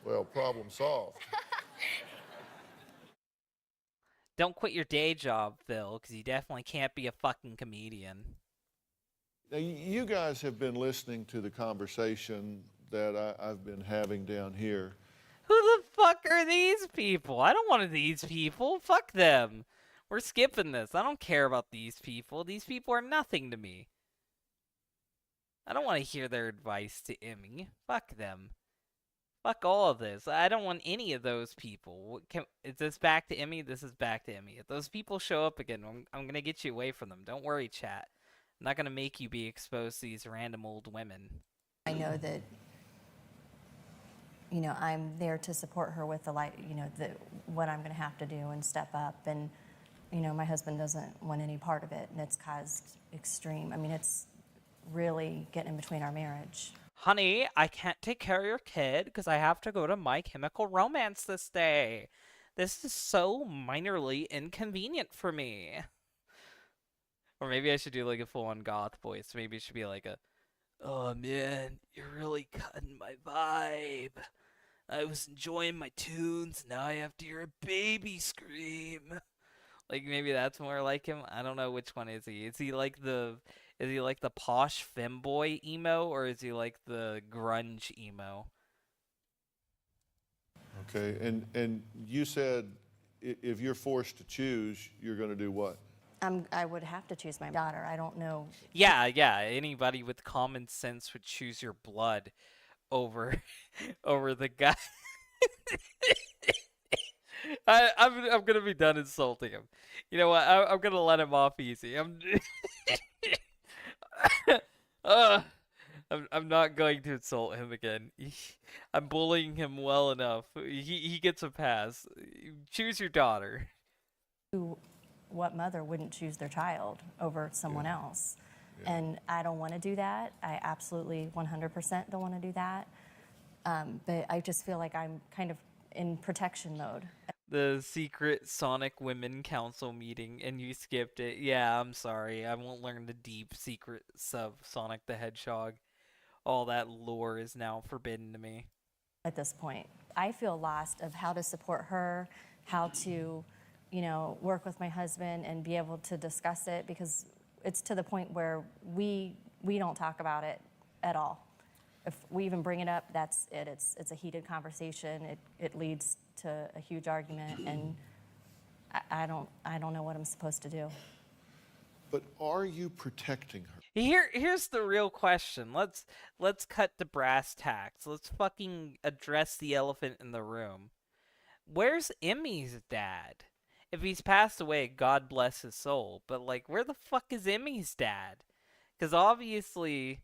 Well, problem solved. Don't quit your day job, Phil, because you definitely can't be a fucking comedian. Now, you guys have been listening to the conversation that I've been having down here. Who the fuck are these people? I don't want these people. Fuck them. We're skipping this. I don't care about these people. These people are nothing to me. I don't want to hear their advice to Emmy. Fuck them. Fuck all of this. I don't want any of those people. Is this back to Emmy? This is back to Emmy. If those people show up again, I'm going to get you away from them. Don't worry, chat. I'm not going to make you be exposed to these random old women. I know that, you know, I'm there to support her with the life, you know, what I'm going to have to do and step up. And, you know, my husband doesn't want any part of it, and it's caused extreme. I mean, it's really getting in between our marriage. Honey, I can't take care of your kid because I have to go to My Chemical Romance this day. This is so minorly inconvenient for me. Or maybe I should do like a full-on goth voice. Maybe it should be like a, oh man, you're really cutting my vibe. I was enjoying my tunes, now I have to hear a baby scream. Like maybe that's more like him. I don't know which one is he. Is he like the posh femboy emo, or is he like the grunge emo? Okay, and you said if you're forced to choose, you're going to do what? I would have to choose my daughter. I don't know. Yeah. Anybody with common sense would choose your blood over over the guy. I'm gonna be done insulting him. You know what? I'm gonna let him off easy. I'm not going to insult him again. I'm bullying him well enough. He gets a pass. Choose your daughter. What mother wouldn't choose their child over someone else? Yeah. And I don't want to do that. I absolutely 100% don't want to do that. But I just feel like I'm kind of in protection mode. The secret Sonic Women Council meeting, and you skipped it. Yeah, I'm sorry. I won't learn the deep secrets of Sonic the Hedgehog. All that lore is now forbidden to me. At this point, I feel lost of how to support her, how to, you know, work with my husband and be able to discuss it, because it's to the point where we don't talk about it at all. If we even bring it up, that's it. It's a heated conversation. It leads to a huge argument, and I don't know what I'm supposed to do. But are you protecting her? Here's the real question. Let's cut to brass tacks. Let's fucking address the elephant in the room. Where's Emmy's dad? If he's passed away, God bless his soul. But like, where the fuck is Emmy's dad? Because obviously,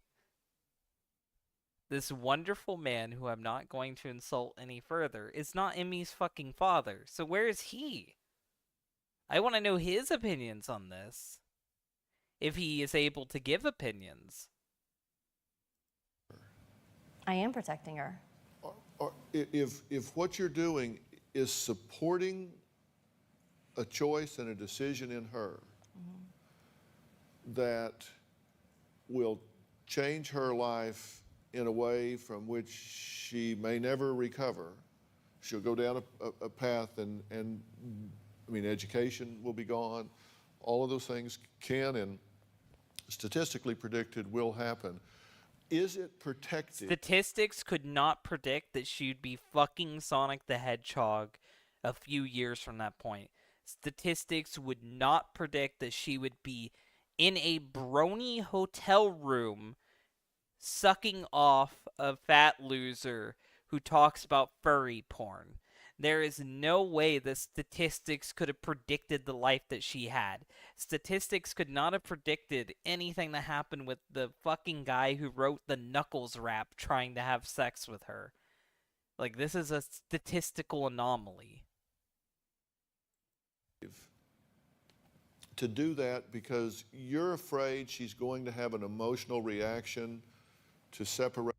this wonderful man, who I'm not going to insult any further, is not Emmy's fucking father. So where is he? I want to know his opinions on this, if he is able to give opinions. I am protecting her. Or if what you're doing is supporting a choice and a decision in her that will change her life in a way from which she may never recover, she'll go down a path, and I mean, education will be gone. All of those things can and statistically predicted will happen. Is it protected? Statistics could not predict that she'd be fucking Sonic the Hedgehog a few years from that point. Statistics would not predict that she would be in a brony hotel room sucking off a fat loser who talks about furry porn. There is no way the statistics could have predicted the life that she had. Statistics could not have predicted anything that happened with the fucking guy who wrote the Knuckles rap trying to have sex with her. Like, this is a statistical anomaly. To do that because you're afraid she's going to have an emotional reaction to separate.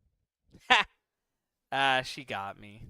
She got me.